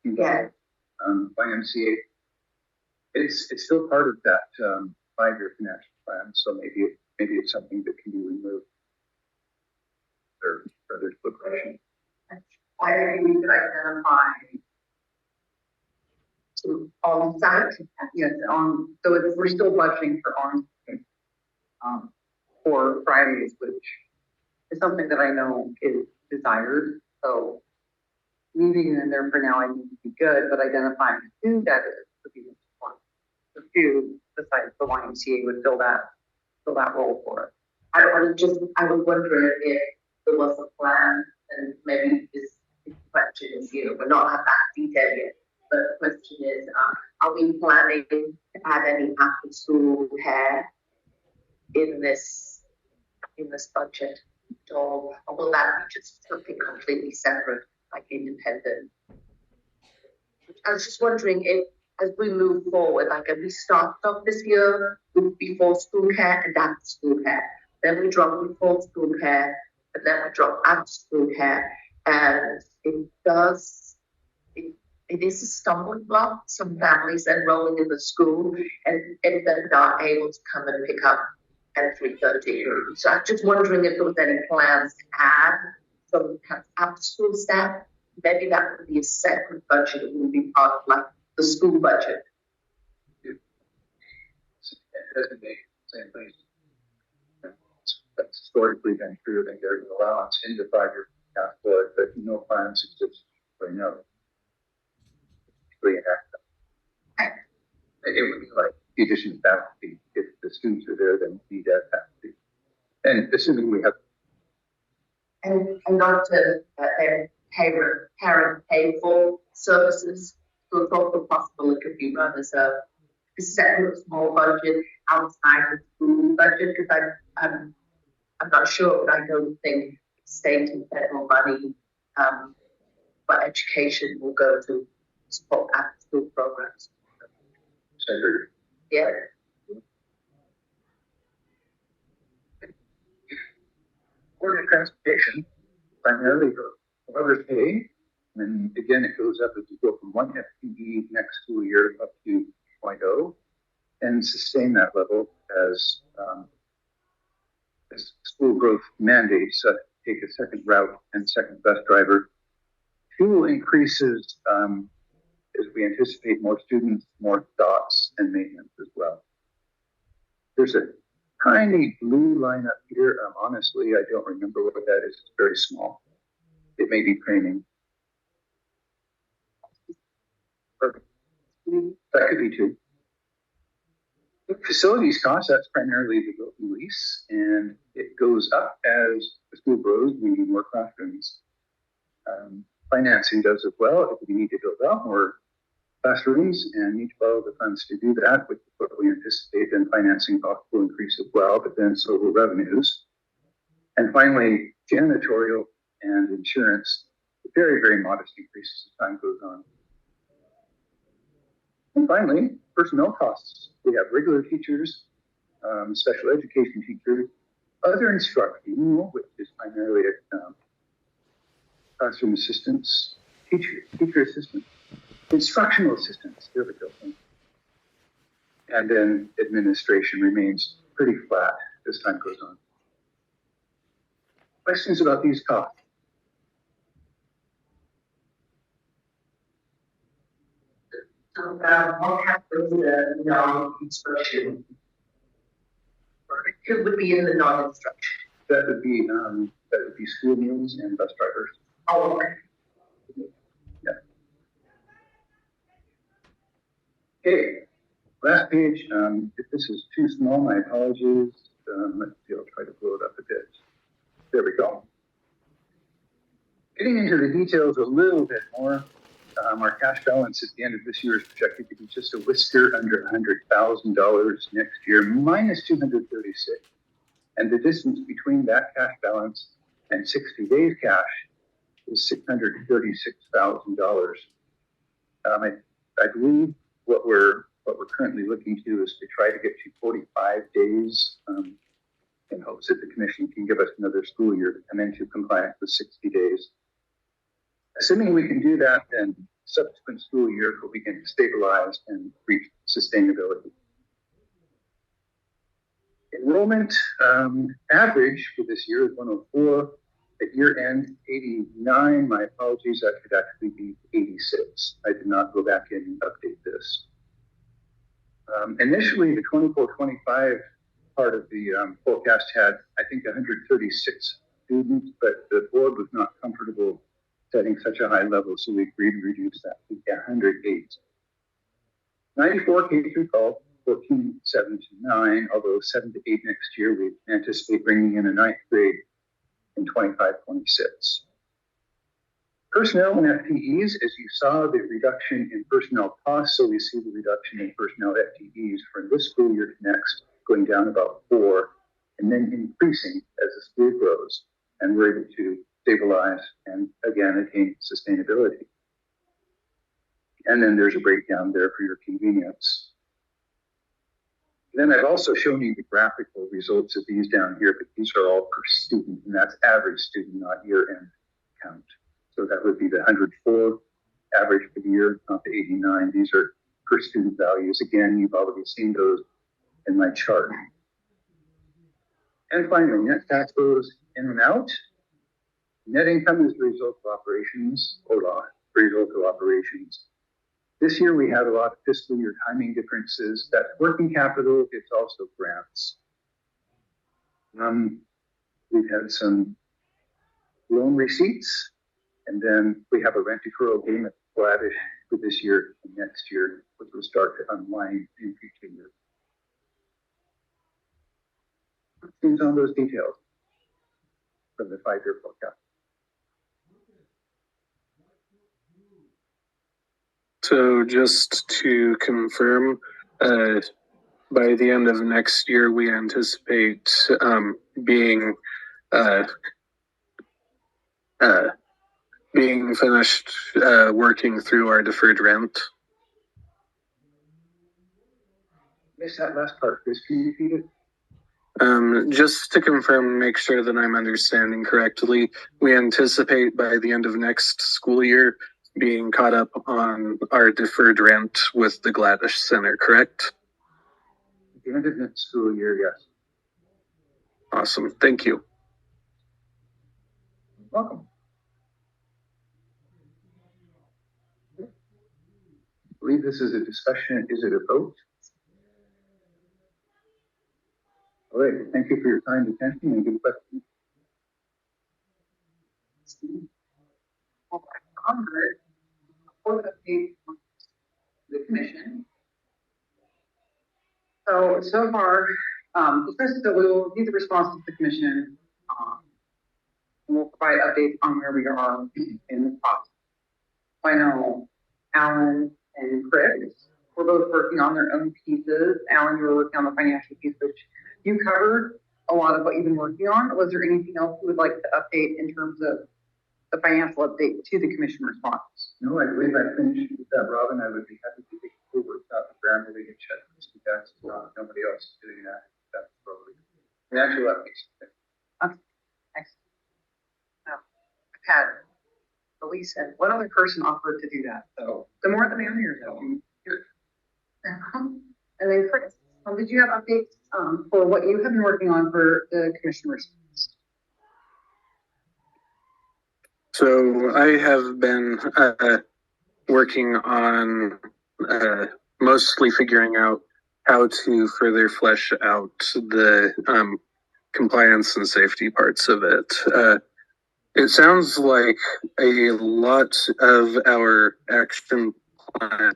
Yeah. YMCA, it's still part of that 5-year financial plan, so maybe it's something that can be removed or further deliberation. I agree we could identify on-site. Yes, so we're still budgeting for Fridays, which is something that I know is desired. So leaving it in there for now, I think would be good, but identifying who that is would be important. The few besides the YMCA would fill that role for us. I was wondering if there was a plan, and maybe this question is, we're not at that detail yet, but the question is, are we planning to add any after school care in this budget, or will that be just something completely separate, like independent? I was just wondering if, as we move forward, like if we start off this year with before school care and after school care, then we drop before school care, and then we drop after school care, and it is a stumbling block. Some families enrolling in the school and then not able to come and pick up at 3:30. So I'm just wondering if there was any plans to add some kind of after school staff. Maybe that would be a separate budget. It would be part of like the school budget. Same place. That's historically been true. I think there's an allowance in the 5-year path for it, but no plans exist right now. It would be like the addition of faculty. If the students are there, then we need that faculty. And assuming we have. And not to parent pay for services. So it's also possible it could be run as a separate small budget outside the school budget, because I'm not sure, but I don't think state and federal money for education will go to support after school programs. Yeah. Order transportation, primarily for other pay, and again it goes up as you go from 1 FTE next school year up to 0.0, and sustain that level as school growth mandates take a second route and second bus driver. Fuel increases as we anticipate more students, more stops, and maintenance as well. There's a tiny blue line up here. Honestly, I don't remember what that is. It's very small. It may be training. Perfect. That could be too. Facilities costs, that's primarily the building lease, and it goes up as the school grows. We need more classrooms. Financing does as well. If we need to build out more classrooms and need to borrow the funds to do that, which is what we anticipate, and financing costs will increase as well, but then so will revenues. And finally, janitorial and insurance, very, very modest increases as time goes on. And finally, personnel costs. We have regular teachers, special education teachers, other instruction, which is primarily classroom assistants, teacher assistants, instructional assistants, there we go. And then administration remains pretty flat as time goes on. Questions about these costs? What happens in the non-instruction? Or it would be in the non-instruction. That would be school meals and bus drivers. Oh, okay. Yeah. Okay, last page. If this is too small, my apologies. Let's see, I'll try to blow it up a bit. There we go. Getting into the details a little bit more, our cash balance at the end of this year is projected to be just a whisker under $100,000 next year, minus 236. And the distance between that cash balance and 60 days cash is $636,000. I believe what we're currently looking to do is to try to get to 45 days in hopes that the commission can give us another school year to come into compliance with 60 days. Assuming we can do that, then subsequent school years will begin to stabilize and reach sustainability. Enrollment average for this year is 104. At year end, 89. My apologies, that could actually be 86. I did not go back in and update this. Initially, the 24-25 part of the forecast had, I think, 136 students, but the board was not comfortable setting such a high level, so we agreed to reduce that to 108. 94 K through 12, 14, 7 to 9, although 7 to 8 next year, we anticipate bringing in a 9th grade in 25-26. Personnel and FTEs, as you saw, the reduction in personnel costs, so we see the reduction in personnel FTEs from this school year to next, going down about 4, and then increasing as the school grows, and we're able to stabilize and again attain sustainability. And then there's a breakdown there for your convenience. Then I've also shown you the graphical results of these down here, but these are all per student, and that's average student, not year-end count. So that would be the 104 average for the year, not the 89. These are per student values. Again, you've already seen those in my chart. And finally, net tax goes in and out. Net income is the result of operations, or loss, result of operations. This year we had a lot of fiscal year timing differences. That's working capital, it's also grants. We've had some loan receipts, and then we have a rent deferral agreement flattish for this year and next year, which will start to unwind in future years. Things on those details from the 5-year forecast. So just to confirm, by the end of next year, we anticipate being finished working through our deferred rent. Missed that last part, Chris. Can you repeat it? Just to confirm, make sure that I'm understanding correctly, we anticipate by the end of next school year being caught up on our deferred rent with the Gladys Center, correct? At the end of next school year, yes. Awesome. Thank you. Welcome. I believe this is a discussion. Is it a vote? All right. Thank you for your kind attention and good questions. For the commission. So far, first we will do the response to the commission, and we'll provide updates on where we are in the process. I know Alan and Chris were both working on their own pieces. Alan, you were working on the financial piece, which you covered a lot of what you've been working on. Was there anything else you would like to update in terms of the financial update to the commission response? No, I believe I finished with that, Robin. I would be happy to take over without the grammar to get checked. That's nobody else is doing that. That's probably the actual updates. Okay, excellent. Now, I've had Elise said, what other person offered to do that? So the more the merrier, though. And then Chris, did you have updates for what you have been working on for the commission response? So I have been working on mostly figuring out how to further flesh out the compliance and safety parts of it. It sounds like a lot of our action plan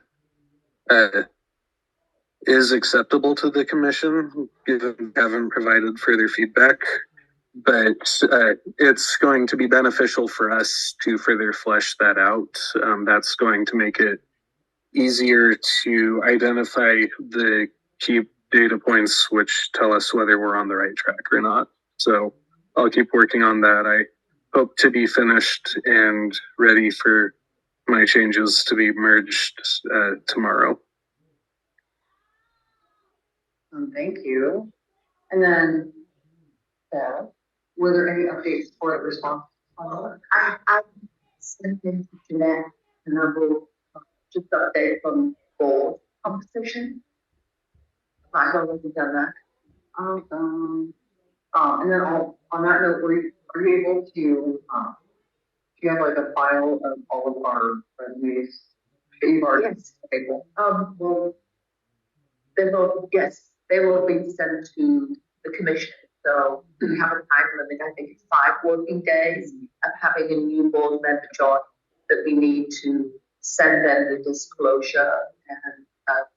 is acceptable to the commission, given we haven't provided further feedback. But it's going to be beneficial for us to further flesh that out. That's going to make it easier to identify the key data points which tell us whether we're on the right track or not. So I'll keep working on that. I hope to be finished and ready for my changes to be merged tomorrow. Thank you. And then, were there any updates for the response? I sent them to Jeanette and I will just update from board conversation. I've already done that. And then on that note, are you able to, do you have like a file of all of our resumes? Yes. Okay, cool. Well, they will be sent to the commission. So we have a time limit. I think it's 5 working days of having a new board member join that we need to send them the disclosure and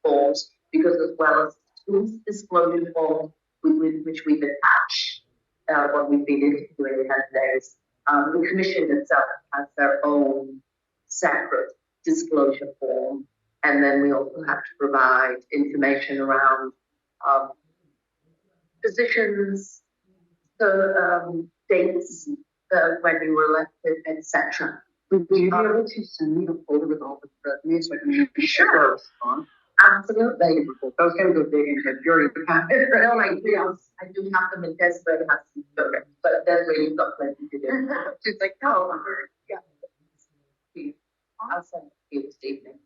forms, because as well as 2 disclosure forms which we've attached when we've been interviewing candidates, the commission itself has their own separate disclosure form. And then we also have to provide information around positions, dates, when we were elected, etc. Would you be able to send me a folder with all the resumes so I can Sure. respond? Absolutely. I was going to go dig into it. You already have it, right? No, I do have them in Desiree has some programs, but Desiree, you've got plenty to do. She's like, oh, Yeah. I'll send it to you this evening.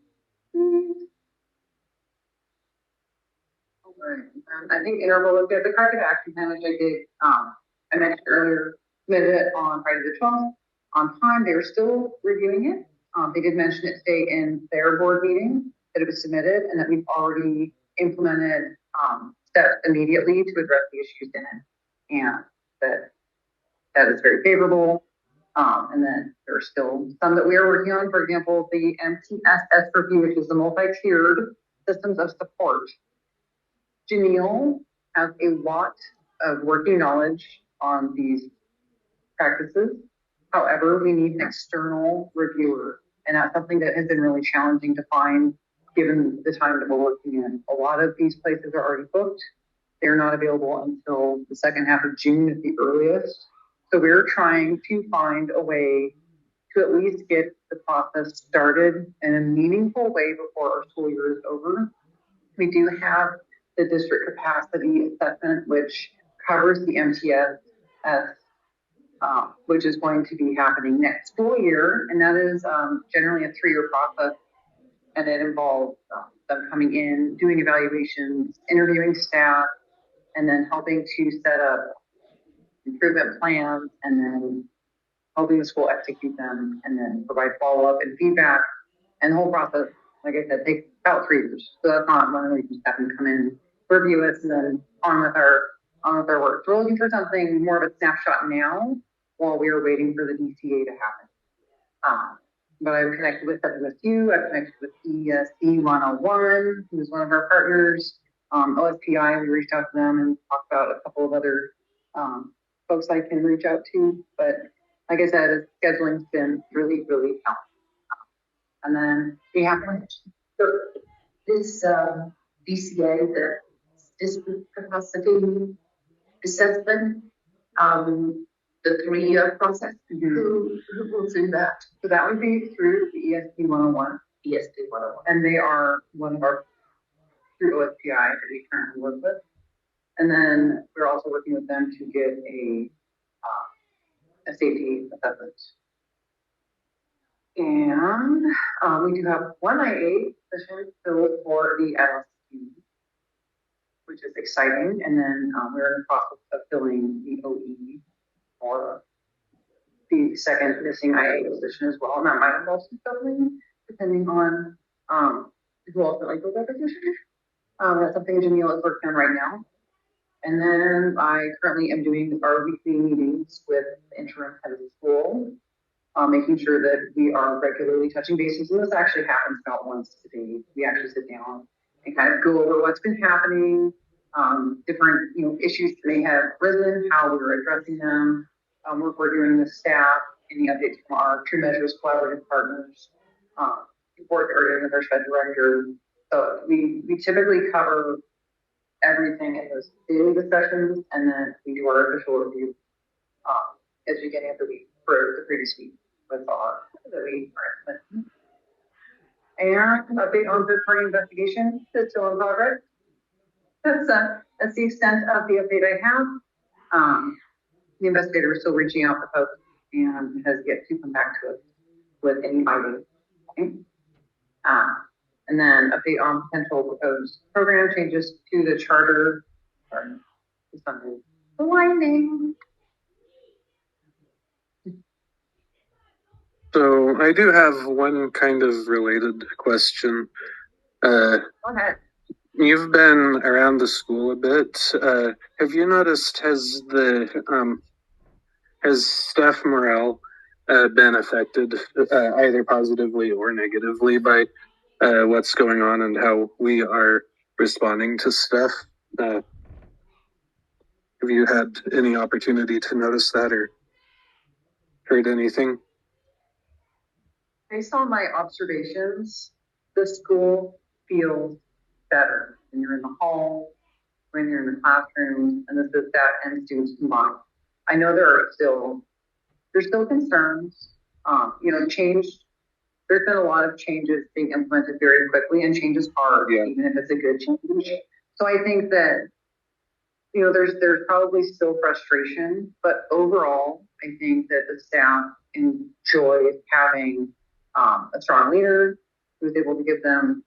all right. I think interval looked at the corrective action plan, which I did, I mentioned earlier, submitted it on Friday the 12th on time. They were still reviewing it. They did mention it today in their board meeting that it was submitted and that we've already implemented steps immediately to address the issues in it, and that is very favorable. And then there are still some that we are working on. For example, the MTSS review, which is the multi-tiered systems of support. Janelle has a lot of working knowledge on these practices. However, we need an external reviewer, and that's something that has been really challenging to find given the time that we're working in. A lot of these places are already booked. They're not available until the second half of June at the earliest. So we're trying to find a way to at least get the process started in a meaningful way before our school year is over. We do have the district capacity assessment, which covers the MTSS, which is going to be happening next school year. And that is generally a 3-year process. And it involves them coming in, doing evaluations, interviewing staff, and then helping to set up improvement plans, and then helping the school execute them, and then provide follow-up and feedback. And the whole process, like I said, takes about 3 years. So that's not when we just have them come in, review us, and then on with our work. So we're looking for something more of a snapshot now while we are waiting for the DCA to happen. But I've connected with WSU, I've connected with ESC 101, who is one of our partners. OSPI, we reached out to them and talked about a couple of other folks I can reach out to. But like I said, scheduling's been really, really helpful. And then we have So this DCA, the district capacity assessment, the 3-year process, who will do that? So that would be through the ESP 101. ESP 101. And they are one of our, through OSPI that we currently work with. And then we're also working with them to get a safety assessment. And we do have one IA position filled for the LSP, which is exciting. And then we're in the process of filling the OE for the second missing IA position as well. And that might involve some filling, depending on who ultimately fills that position. That's something Jamil is working on right now. And then I currently am doing our weekly meetings with the interim head of the school, making sure that we are regularly touching bases. And this actually happens about once a day. We actually sit down and kind of go over what's been happening, different issues that may have risen, how we were addressing them, work we're doing with staff, any updates from our True Measures collaborative partners, work that we're doing with our SPED director. So we typically cover everything in those daily discussions, and then we do our official review at the beginning of the week for the previous week with our that we are implementing. And update on third-party investigation is still in progress. That's the extent of the update I have. The investigator is still reaching out to folks and has yet to come back to us with any findings. Okay. And then update on potential proposed program changes to the charter. Sorry, something blinding. So I do have one kind of related question. Go ahead. You've been around the school a bit. Have you noticed has staff morale been affected either positively or negatively by what's going on and how we are responding to stuff? Have you had any opportunity to notice that or heard anything? Based on my observations, the school feels better when you're in the hall, when you're in the classroom, and this is staff and students combined. I know there's still concerns. Change. There's been a lot of changes being implemented very quickly, and change is hard, even if it's a good change. So I think that there's probably still frustration, but overall, I think that the staff enjoys having a strong leader who's able to give them,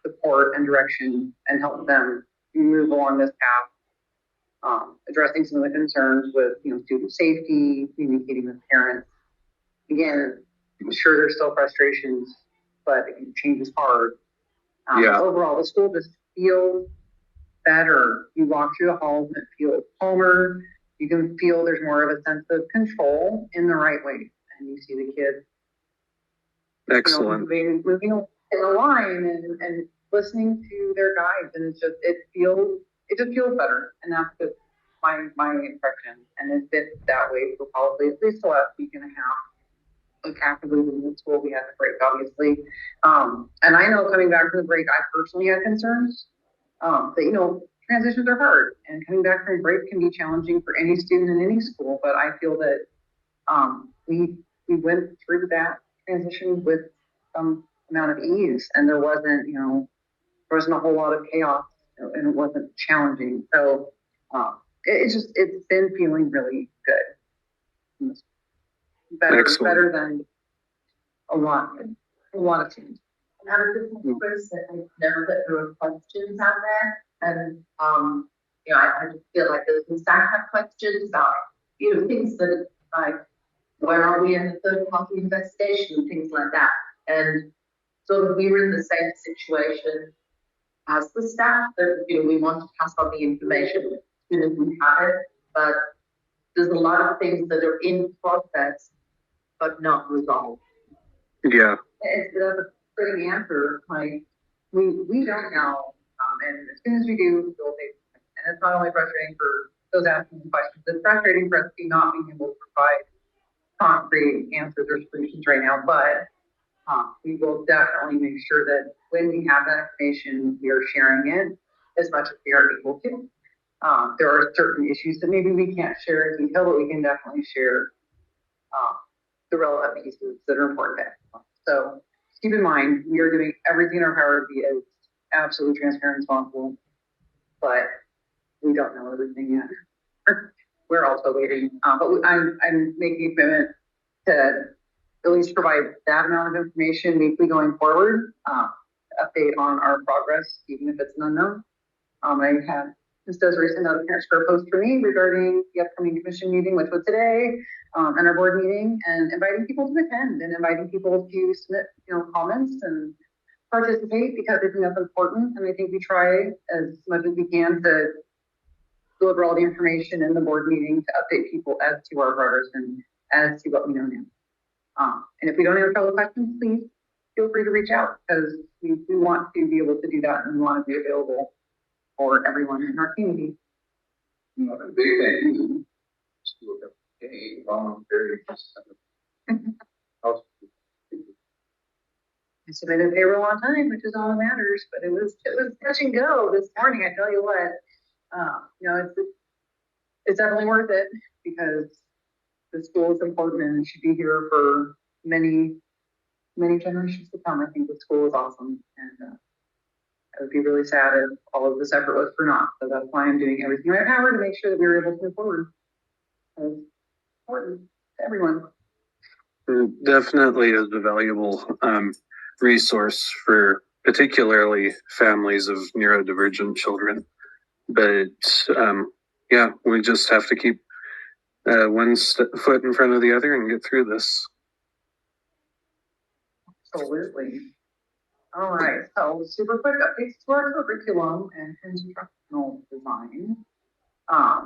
support and direction and help them move along this path, addressing some of the concerns with, student safety, communicating with parents. Again, I'm sure there's still frustrations, but change is hard. Overall, the school just feels better. You walk through the halls and it feels calmer. You can feel there's more of a sense of control in the right way. And you see the kids Excellent. moving in a line and listening to their guides. And it just feels better. And that's just my impression. And it's been that way for probably at least the last week and a half. Like after moving to school, we had the break, obviously. And I know coming back from the break, I personally had concerns. That, transitions are hard, and coming back from break can be challenging for any student in any school. But I feel that we went through that transition with some amount of ease, and there wasn't a whole lot of chaos, and it wasn't challenging. So it's been feeling really good. Better than a lot of teams. And I was just Chris that I never put through questions out there. And, I just feel like the staff have questions about, things that like, where are we in the third party investigation and things like that. And so we were in the same situation as the staff that, we want to pass on the information as soon as we have it. But there's a lot of things that are in process, but not resolved. Yeah. It's a pretty answer. Like we don't know, and as soon as we do, we'll take. And it's not only frustrating for those asking the questions; it's frustrating for us not being able to provide concrete answers or solutions right now. But We will definitely make sure that when we have that information, we are sharing it as much as we are able to. There are certain issues that maybe we can't share in detail, but we can definitely share the relevant pieces that are important to everyone. So keep in mind, we are doing everything in our power to be as absolutely transparent as possible, but we don't know everything yet. We're also waiting, but I'm making a commitment to at least provide that amount of information weekly going forward, update on our progress, even if it's an unknown. I have just as recent a parent square post for me regarding the upcoming commission meeting, which was today, and our board meeting, and inviting people to attend and inviting people to submit, comments and participate, because I think that's important. And I think we try as much as we can to deliver all the information in the board meeting to update people as to our progress and as to what we know now. And if we don't answer all the questions, please feel free to reach out, because we want to be able to do that and we want to be available for everyone in our community. The big thing is to obtain voluntary consent. I submitted payroll on time, which is all that matters, but it was touch and go this morning. I tell you what, it's definitely worth it, because the school is important and it should be here for many, many generations to come. I think the school is awesome, and I would be really sad if all of this effort was for naught. So that's why I'm doing everything in my power to make sure that we were able to move forward. It's important to everyone. It definitely is a valuable resource for particularly families of neurodivergent children. But we just have to keep one foot in front of the other and get through this. Absolutely. All right, so super quick updates to our curriculum and instructional design.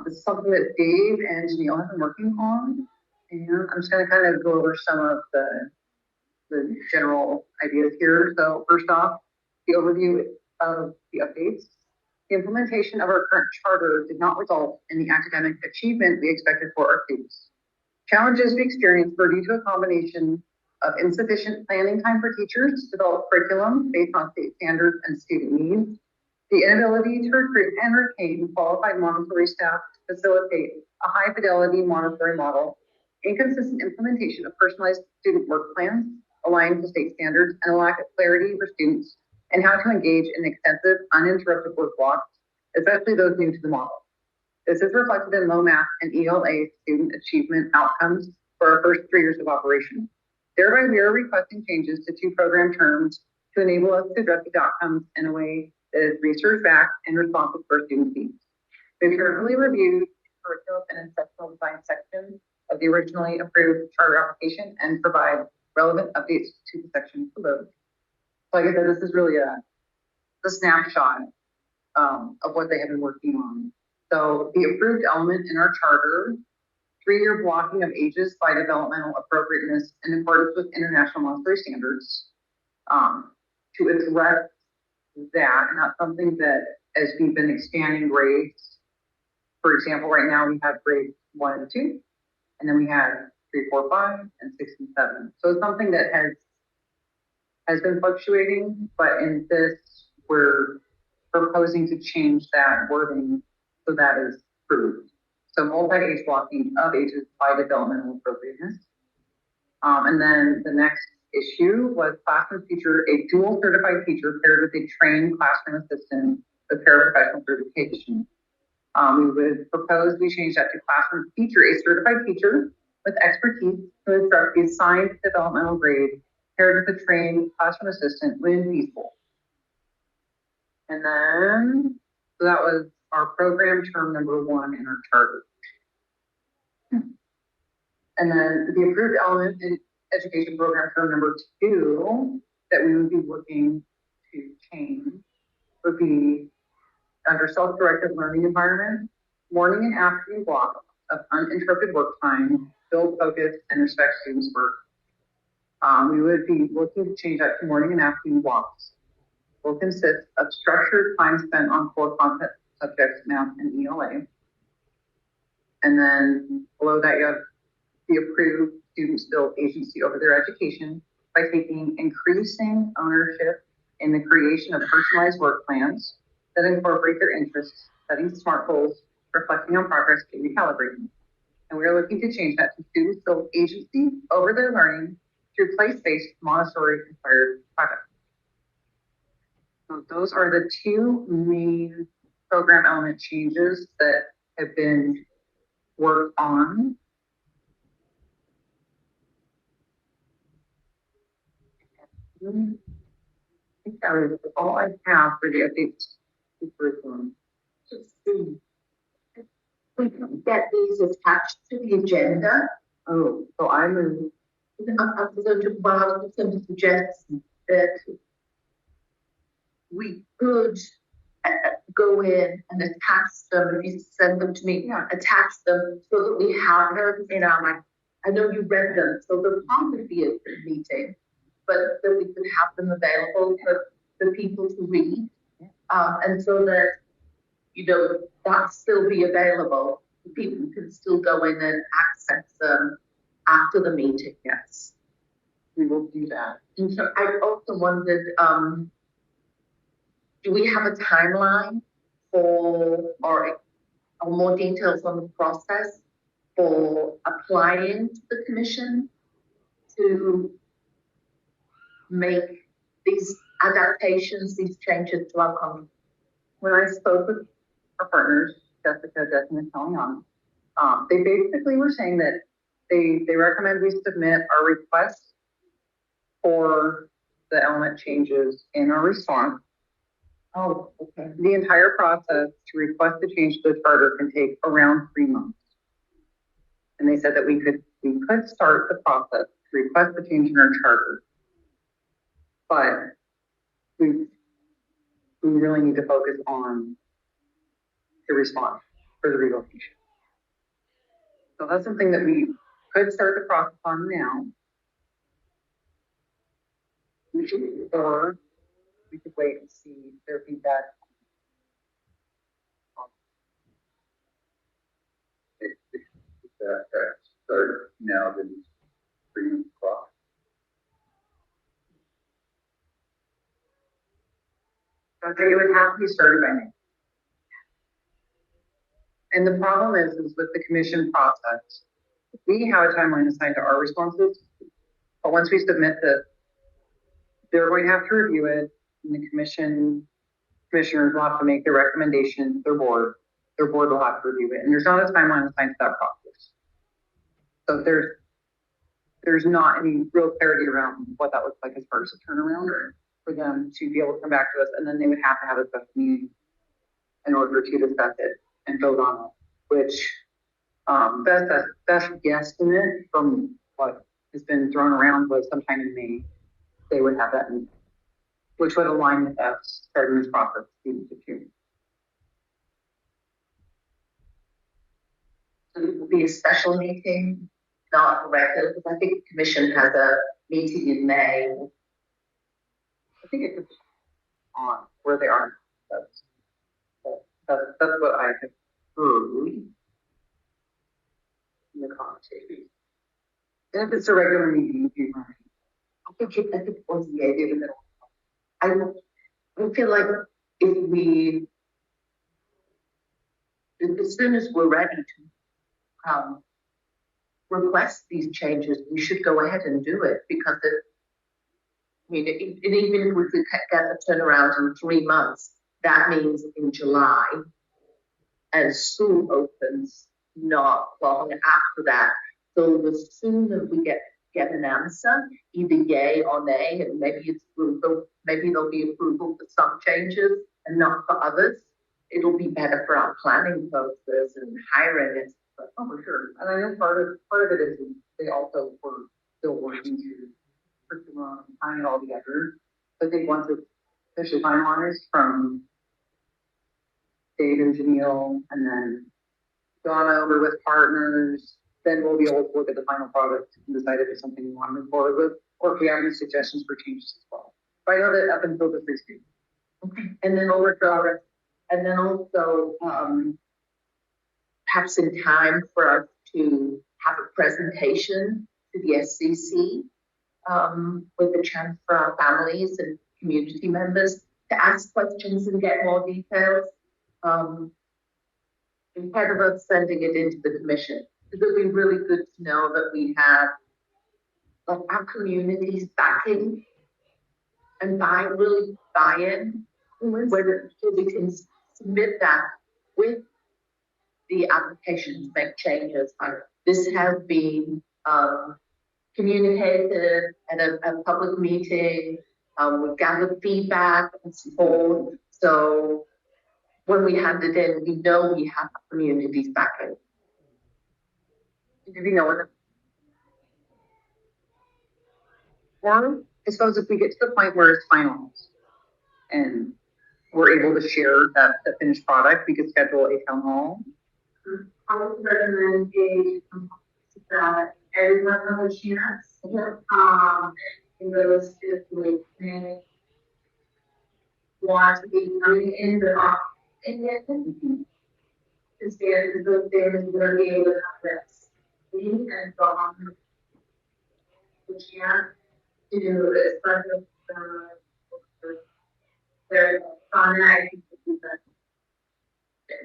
This is something that Dave and Janelle have been working on, and I'm just going to kind of go over some of the general ideas here. So first off, the overview of the updates. The implementation of our current charter did not result in the academic achievement we expected for our students. Challenges we experienced were due to a combination of insufficient planning time for teachers to develop curriculum based on state standards and student needs, the inability to recruit and retain qualified Montessori staff to facilitate a high fidelity Montessori model, inconsistent implementation of personalized student work plans aligned to state standards, and a lack of clarity for students and how to engage in extensive, uninterrupted work blocks, especially those new to the model. This is reflected in low math and ELA student achievement outcomes for our first 3 years of operation. Thereby, we are requesting changes to 2 program terms to enable us to address these outcomes in a way that is research-backed and responsive for student needs. We've currently reviewed curriculum and instructional design section of the originally approved charter application and provide relevant updates to the section below. So like I said, this is really a snapshot of what they have been working on. So the approved element in our charter, 3-year blocking of ages by developmental appropriateness in accordance with international Montessori standards, to address that, and not something that as we've been expanding grades, for example, right now we have grades 1 and 2, and then we have 3, 4, 5, and 6 and 7. So it's something that has been fluctuating, but in this, we're proposing to change that wording so that is approved. So multi-age blocking of ages by developmental appropriateness. And then the next issue was classroom teacher, a dual certified teacher paired with a trained classroom assistant with paraprofessional certification. We would propose we change that to classroom teacher, a certified teacher with expertise to instruct the assigned developmental grade paired with a trained classroom assistant when feasible. And then, so that was our program term number 1 in our charter. And then the approved element in education program term number 2 that we would be looking to change would be under self-directed learning environment, morning and afternoon block of uninterrupted work time, build focus, and respect students' work. We would be looking to change that to morning and afternoon blocks. Will consist of structured time spent on core content subjects, math and ELA. And then below that, you have the approved students build agency over their education by increasing ownership in the creation of personalized work plans that incorporate their interests, setting SMART goals, reflecting on progress, and recalibrating. And we are looking to change that to students build agency over their learning through place-based Montessori-inspired projects. So those are the two main program element changes that have been worked on. I think that is all I have for the updates to curriculum. We can get these attached to the agenda. Oh, so I move. I'm going to suggest that we could go in and attach them, if you send them to me, attach them so that we have them in our, I know you read them, so they'll probably be a meeting, but that we could have them available for the people to read. And so that, you know, that still be available. People can still go in and access them after the meeting, yes. We will do that. And so I also wondered, do we have a timeline for, or more details on the process for applying to the commission to make these adaptations, these changes to our contract? When I spoke with our partners, Jessica, Justin, and Kellyanne, they basically were saying that they recommend we submit our request for the element changes in our response. Oh, okay. The entire process to request the change to the charter can take around 3 months. And they said that we could start the process to request the change in our charter, but we really need to focus on the response for the relocation. So that's something that we could start the process on now. Or we could wait and see their feedback. If that start now, then it's 3 o'clock. Okay, it would have to be started by May. And the problem is with the commission process, we have a timeline assigned to our responses, but once we submit this, they're going to have to review it, and the commissioners will have to make their recommendation, their board will have to review it, and there's not a timeline assigned to that process. So there's not any real clarity around what that looks like as far as a turnaround for them to be able to come back to us, and then they would have to have a special meeting in order to discuss it and vote on it, which best guesstimate from what has been thrown around was sometime in May they would have that meeting, which would align with us starting this process to June. So it will be a special meeting, not a regular, because I think the commission has a meeting in May. I think it could be on where they are. That's what I have heard in the conversation. And if it's a regular meeting, I think it was the idea in the middle. I feel like as soon as we're ready to request these changes, we should go ahead and do it, because even if we could get the turnaround in 3 months, that means in July, and school opens not long after that. So the sooner we get an answer, either yay or nay, and maybe it's approval, maybe there'll be approval for some changes and not for others. It'll be better for our planning process and hiring and stuff. oh, for sure. And I know part of it is they also were still working to curriculum and tying it all together. I think once it's officially finalized from Dave and Janelle, and then gone over with partners, then we'll be able to look at the final product and decide if it's something we want to move forward with, or if we have any suggestions for changes as well. But I know that up until the pre-screen. Okay. And then also perhaps in time for us to have a presentation to the SCC with the chance for our families and community members to ask questions and get more details. Instead of us sending it into the commission, it would be really good to know that we have like our community's backing and really buy-in, whether we can submit that with the application to make changes. This has been communicated at a public meeting. We've gathered feedback and support. So when we hand it in, we know we have the community's backing. Do we know what? Or I suppose if we get to the point where it's finalized and we're able to share the finished product, we could schedule a town hall. I would recommend that everyone has a chance. And those who may want to be coming in the because they're going to be able to have this meeting and go on the chance to do this part of their contact.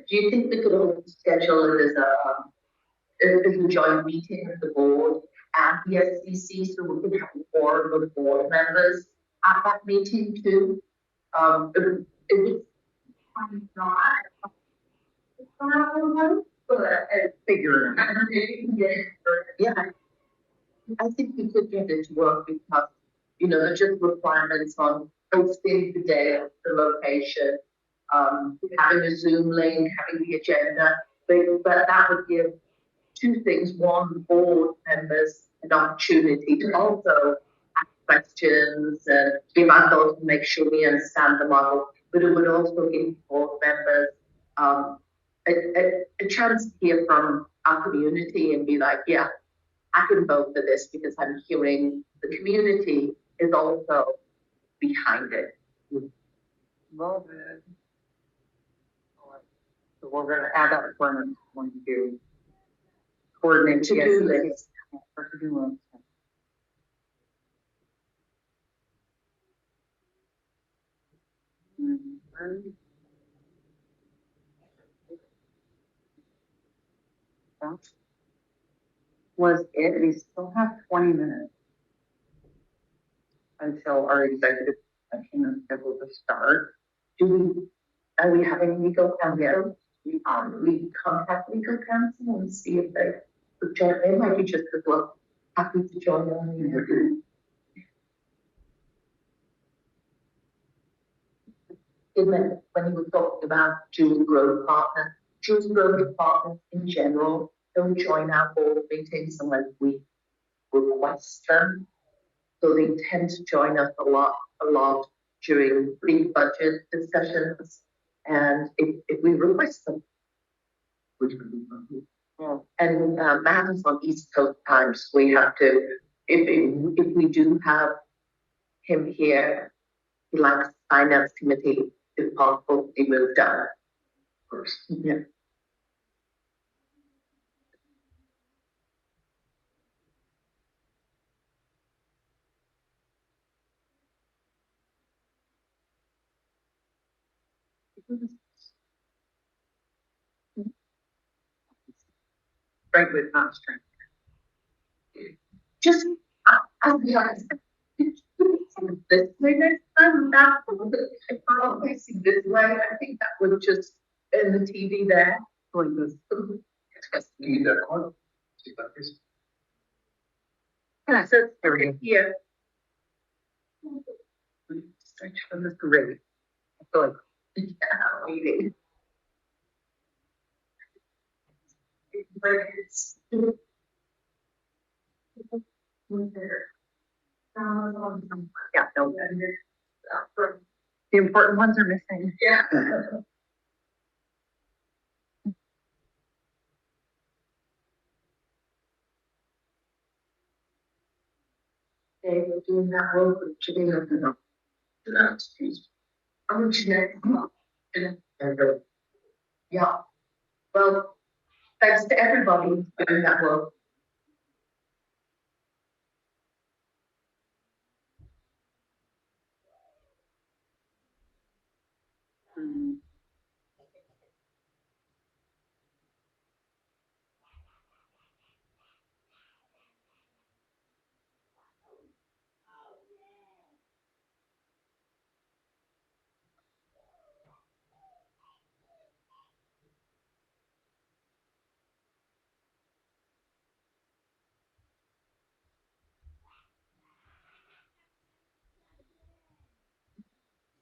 Do you think we could also schedule it as a joint meeting with the board and the SCC so we can have more of the board members at that meeting too? It was not. Figure. Yeah, I think we could get it to work because, you know, there's just requirements on posting the day, the location, having a Zoom link, having the agenda. But that would give two things. One, the board members an opportunity to also ask questions and give our thoughts to make sure we understand the model. But it would also give board members a chance to hear from our community and be like, yeah, I can vote for this because I'm hearing the community is also behind it. Love it. So we're going to add that requirement going to coordinate To-do list. For to-do list. That was it. We still have 20 minutes until our executive session is scheduled to start. Are we having legal counsel? We contact legal counsel and see if they could join. They might be just as well happy to join on. When you were talking about Jewish Growth Partners, Jewish Growth Partners in general don't join our board meetings unless we request them. So they tend to join us a lot during big budget discussions. And if we request them, which would be fun. Yeah. And Matt is on East Coast time, so we have to, if we do have him here, he likes finance committee, if possible, he moved on. Of course. Yeah. Strength with not strength. Just, I'll be honest. This way next time, not if I'm facing this way, I think that would just end the TV there. Going this. You need that corner. See that is. Yeah, so there we go. Here. Stretch from this great. I feel like Waiting. yeah, no. The important ones are missing. Yeah. They were doing that work with Janine. I'm Janine. Yeah. Well, thanks to everybody who's doing that work.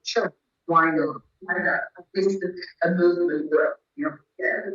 Sure. Why not? Why not? This is a movement where, you know, yeah.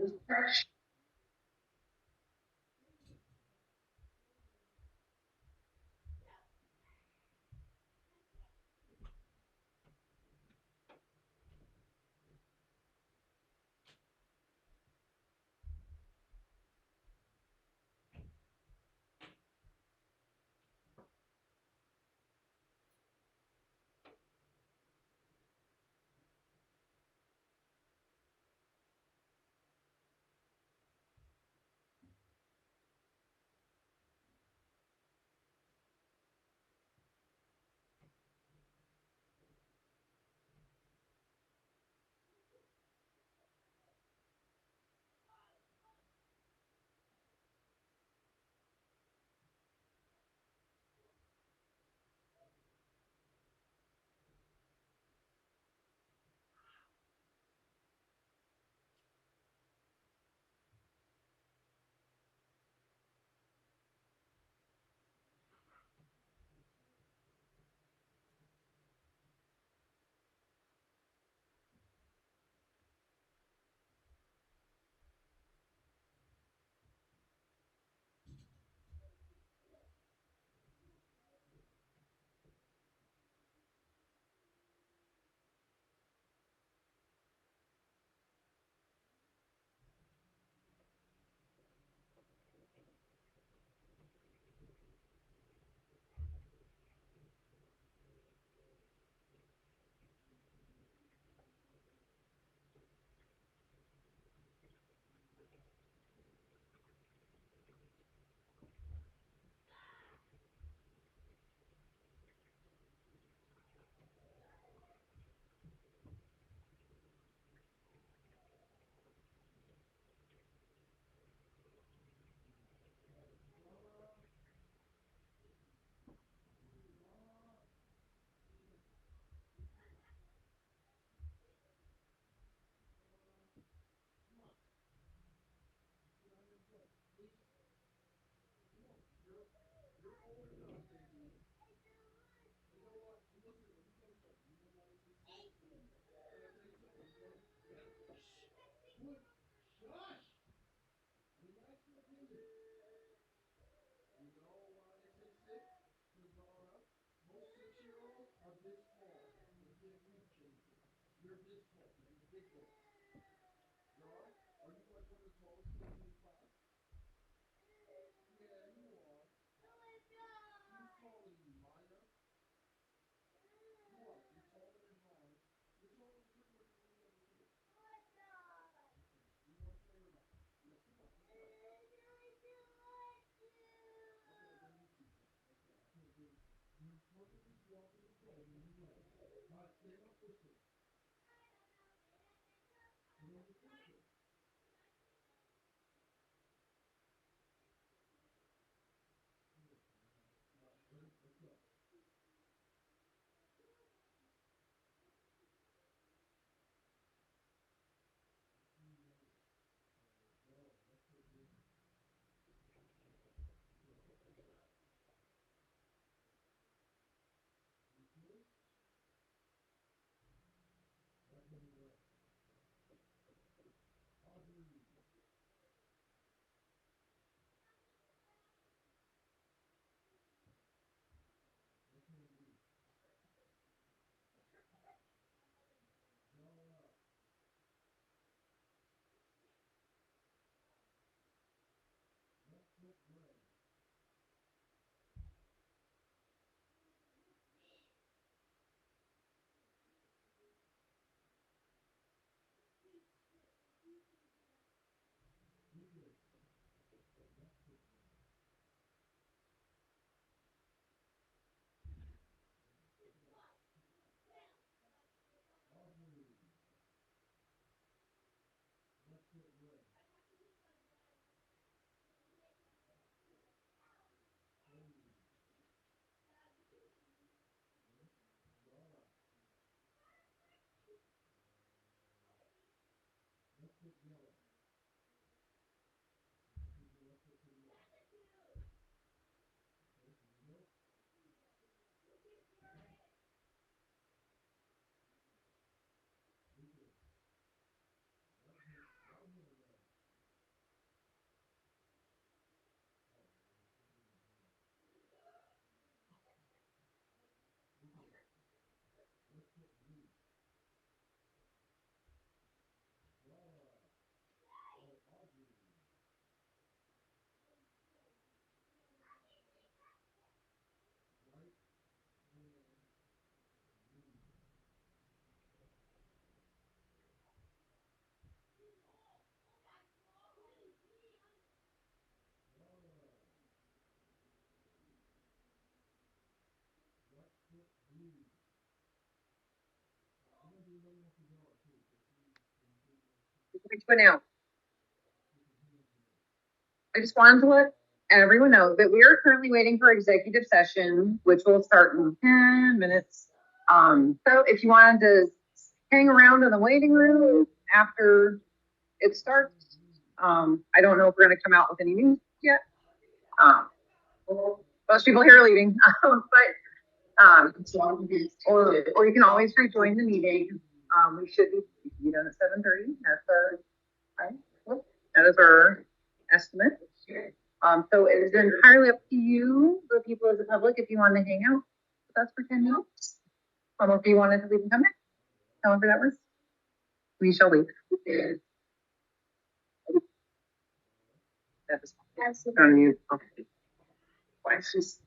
Which one now? I just wanted to let everyone know that we are currently waiting for executive session, which will start in 10 minutes. So if you wanted to hang around in the waiting room after it starts, I don't know if we're gonna come out with any news yet. Most people here are leaving, or you can always rejoin the meeting. We should be done at 7:30. That's our, right? That is our estimate. So it is entirely up to you, the people as the public, if you want to hang out with us for 10 minutes. Or if you wanted to leave and come back, however that works. We shall leave. That is on you. Okay. Why is this?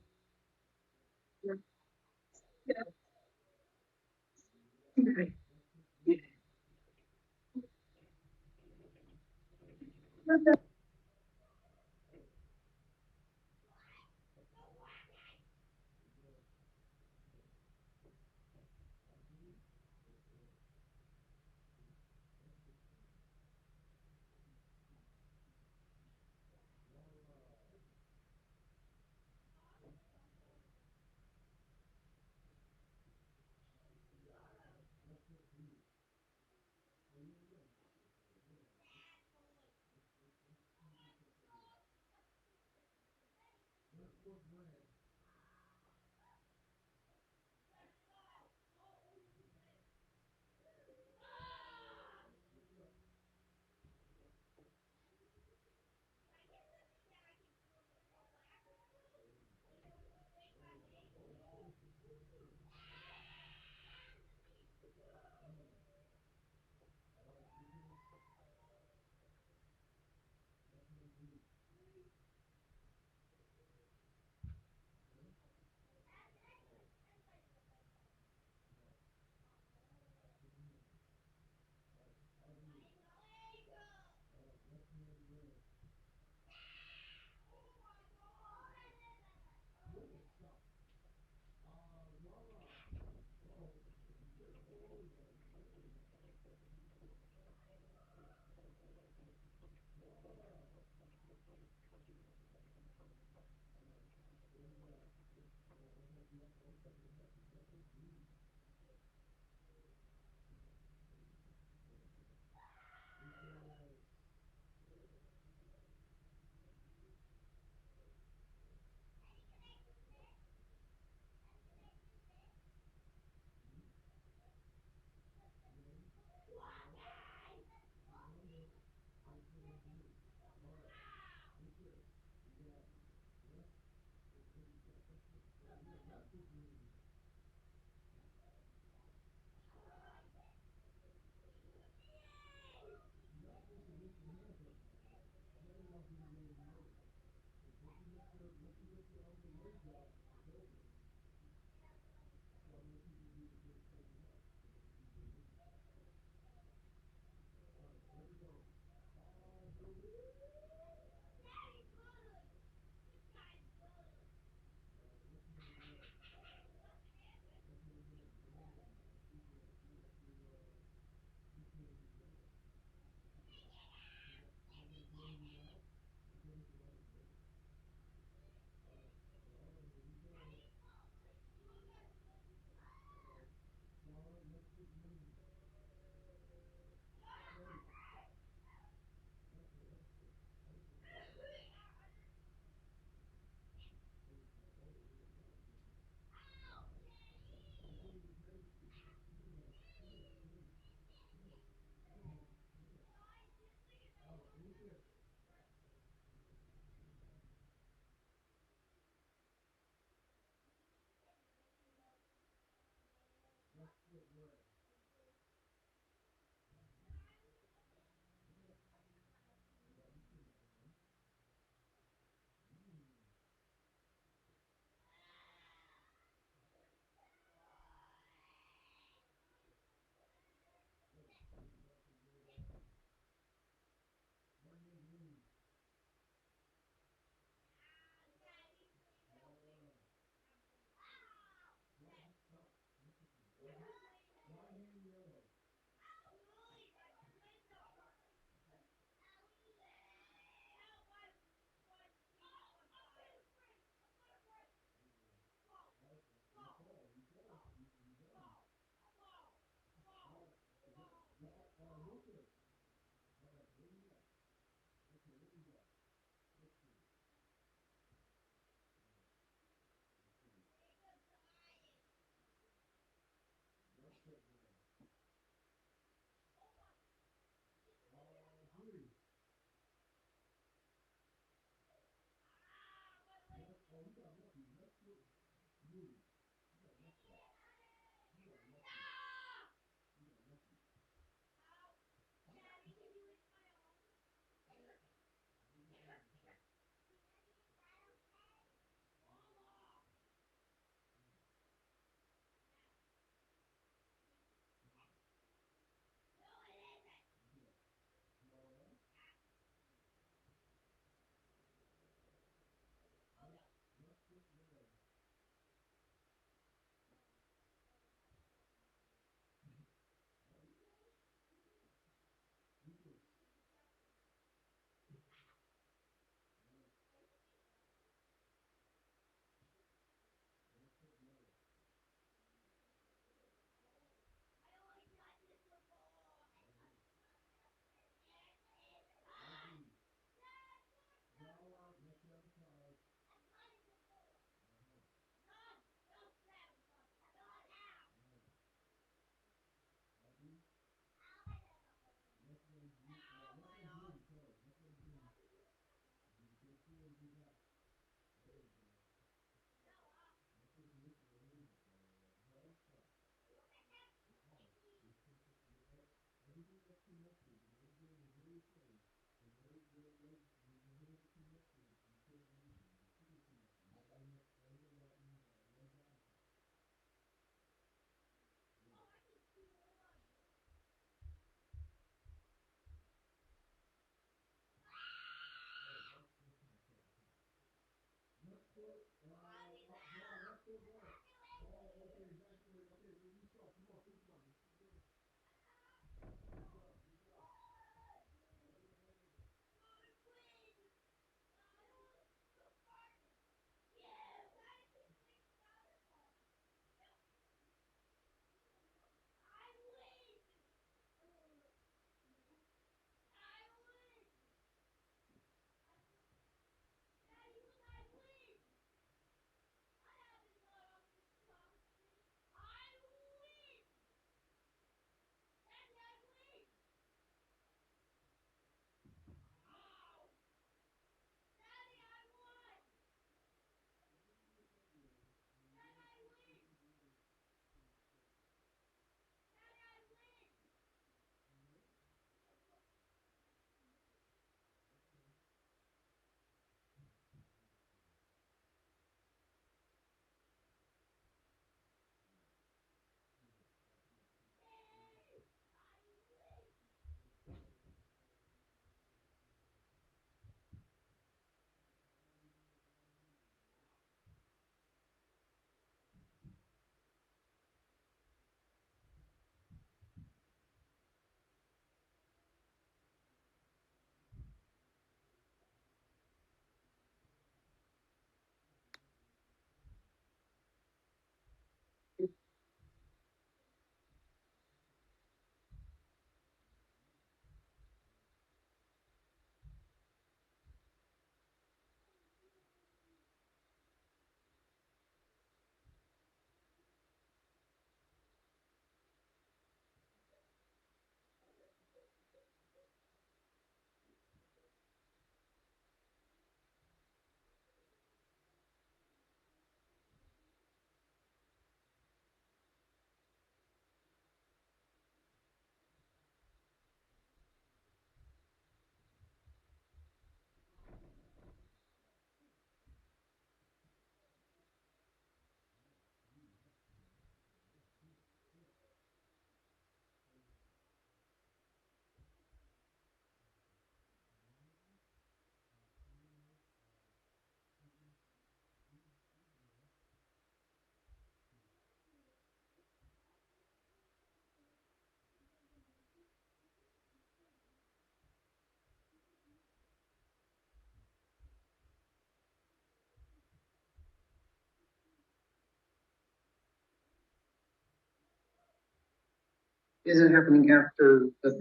Is it happening after the?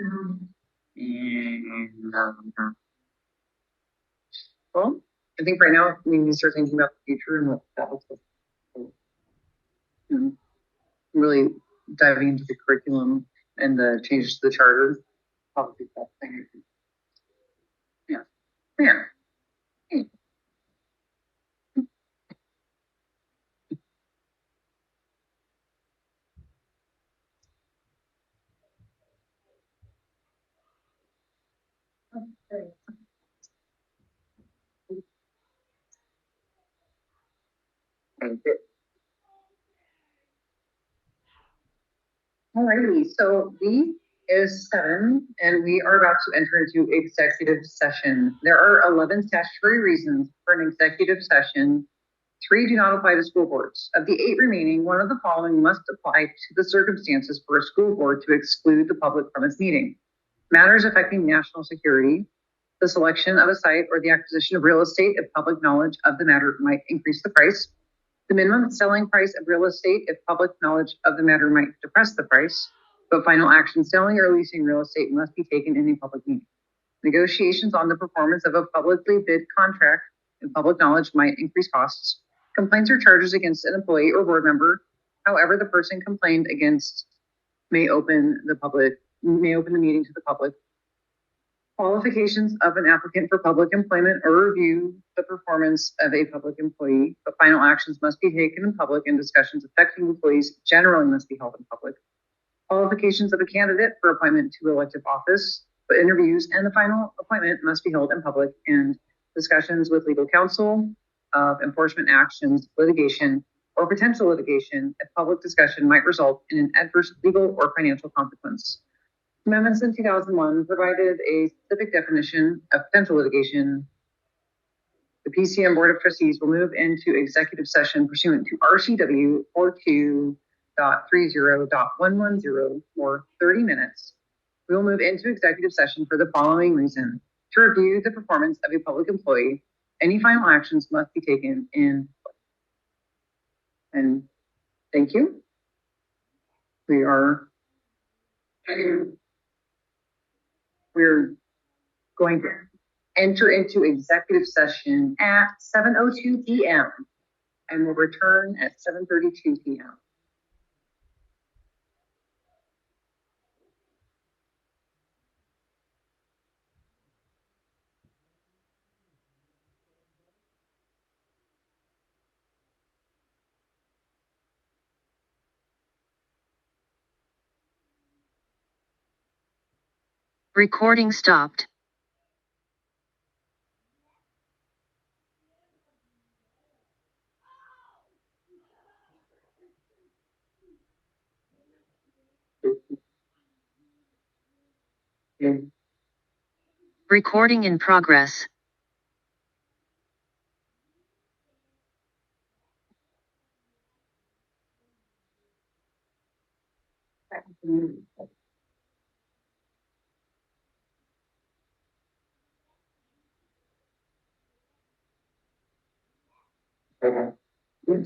Well, I think right now we need to start thinking about the future and what that looks like. Really diving into the curriculum and the changes to the charter. Probably that thing. Yeah. Yeah. Alrighty, so B is 7, and we are about to enter into executive session. There are 11 statutory reasons for an executive session. 3 do not apply to school boards. Of the 8 remaining, one of the following must apply to the circumstances for a school board to exclude the public from its meeting. Matters affecting national security, the selection of a site, or the acquisition of real estate if public knowledge of the matter might increase the price. The minimum selling price of real estate if public knowledge of the matter might depress the price, but final action selling or leasing real estate must be taken in a public meeting. Negotiations on the performance of a publicly bid contract if public knowledge might increase costs. Complaints or charges against an employee or board member, however the person complained against may open the meeting to the public. Qualifications of an applicant for public employment or review the performance of a public employee, but final actions must be taken in public and discussions affecting employees generally must be held in public. Qualifications of a candidate for appointment to elective office, but interviews and the final appointment must be held in public, and discussions with legal counsel of enforcement actions, litigation, or potential litigation if public discussion might result in an adverse legal or financial consequence. Amendments in 2001 provided a specific definition of potential litigation. The PCM Board of Trustees will move into executive session pursuant to RCW 42.30.110 for 30 minutes. We will move into executive session for the following reason: to review the performance of a public employee. Any final actions must be taken in. And thank you. We're going to enter into executive session at 7:02 p.m. and we'll return at 7:32 p.m. Recording stopped. Recording in progress.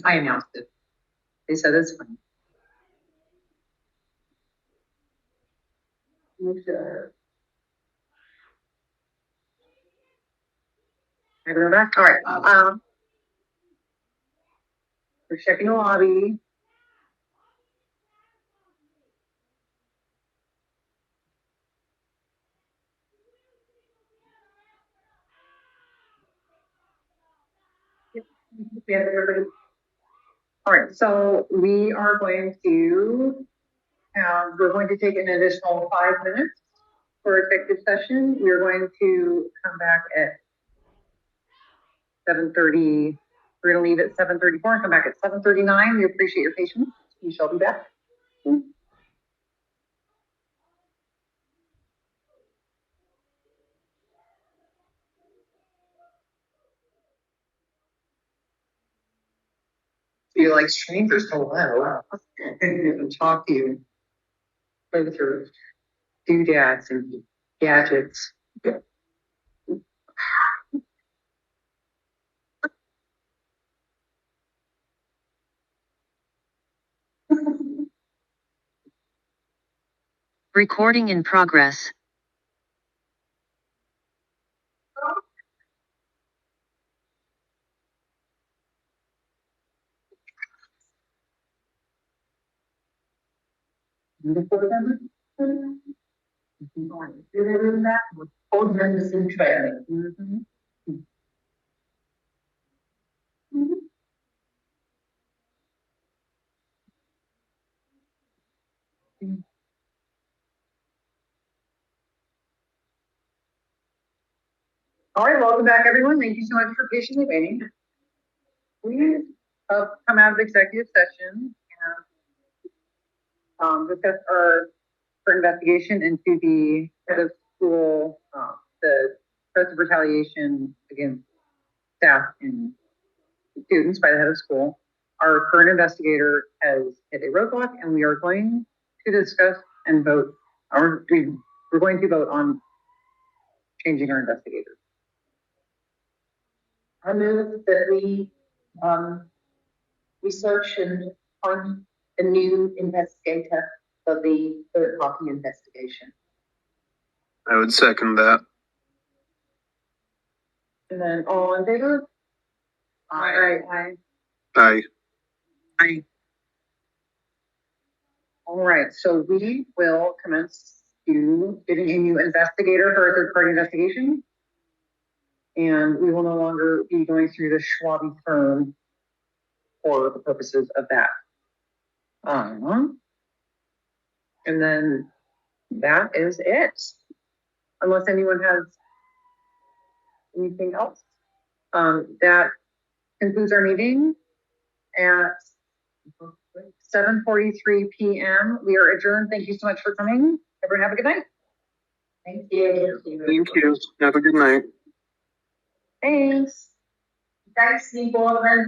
I announced it. They said it's fine. Everyone back? All right. We're checking the lobby. We have everybody. All right, so we are going to we're going to take an additional 5 minutes for executive session. We're going to come back at 7:30. We're going to leave at 7:34 and come back at 7:39. We appreciate your patience. We shall be back. You're like strangers, hello. And talk to you. Play with your doodads and gadgets. Recording in progress. Board members in training. All right, welcome back, everyone. Thank you so much for patiently waiting. We have come out of executive session and discuss our current investigation into the head of school, the threats of retaliation against staff and students by the head of school. Our current investigator has hit a roadblock, and we are going to discuss and vote, or we're going to vote on changing our investigator. I move that we, research and find a new investigator for the third party investigation. I would second that. And then all in favor? Aye. Aye. I, All right, so we will commence to getting a new investigator for a third party investigation. And we will no longer be going through the Schwabi firm for the purposes of that. And then that is it. Unless anyone has anything else. That concludes our meeting at 7:43 p.m. We are adjourned. Thank you so much for coming. Everyone have a good night. Thank you. Thank you. Have a good night. Thanks. Thanks, Lee Borman.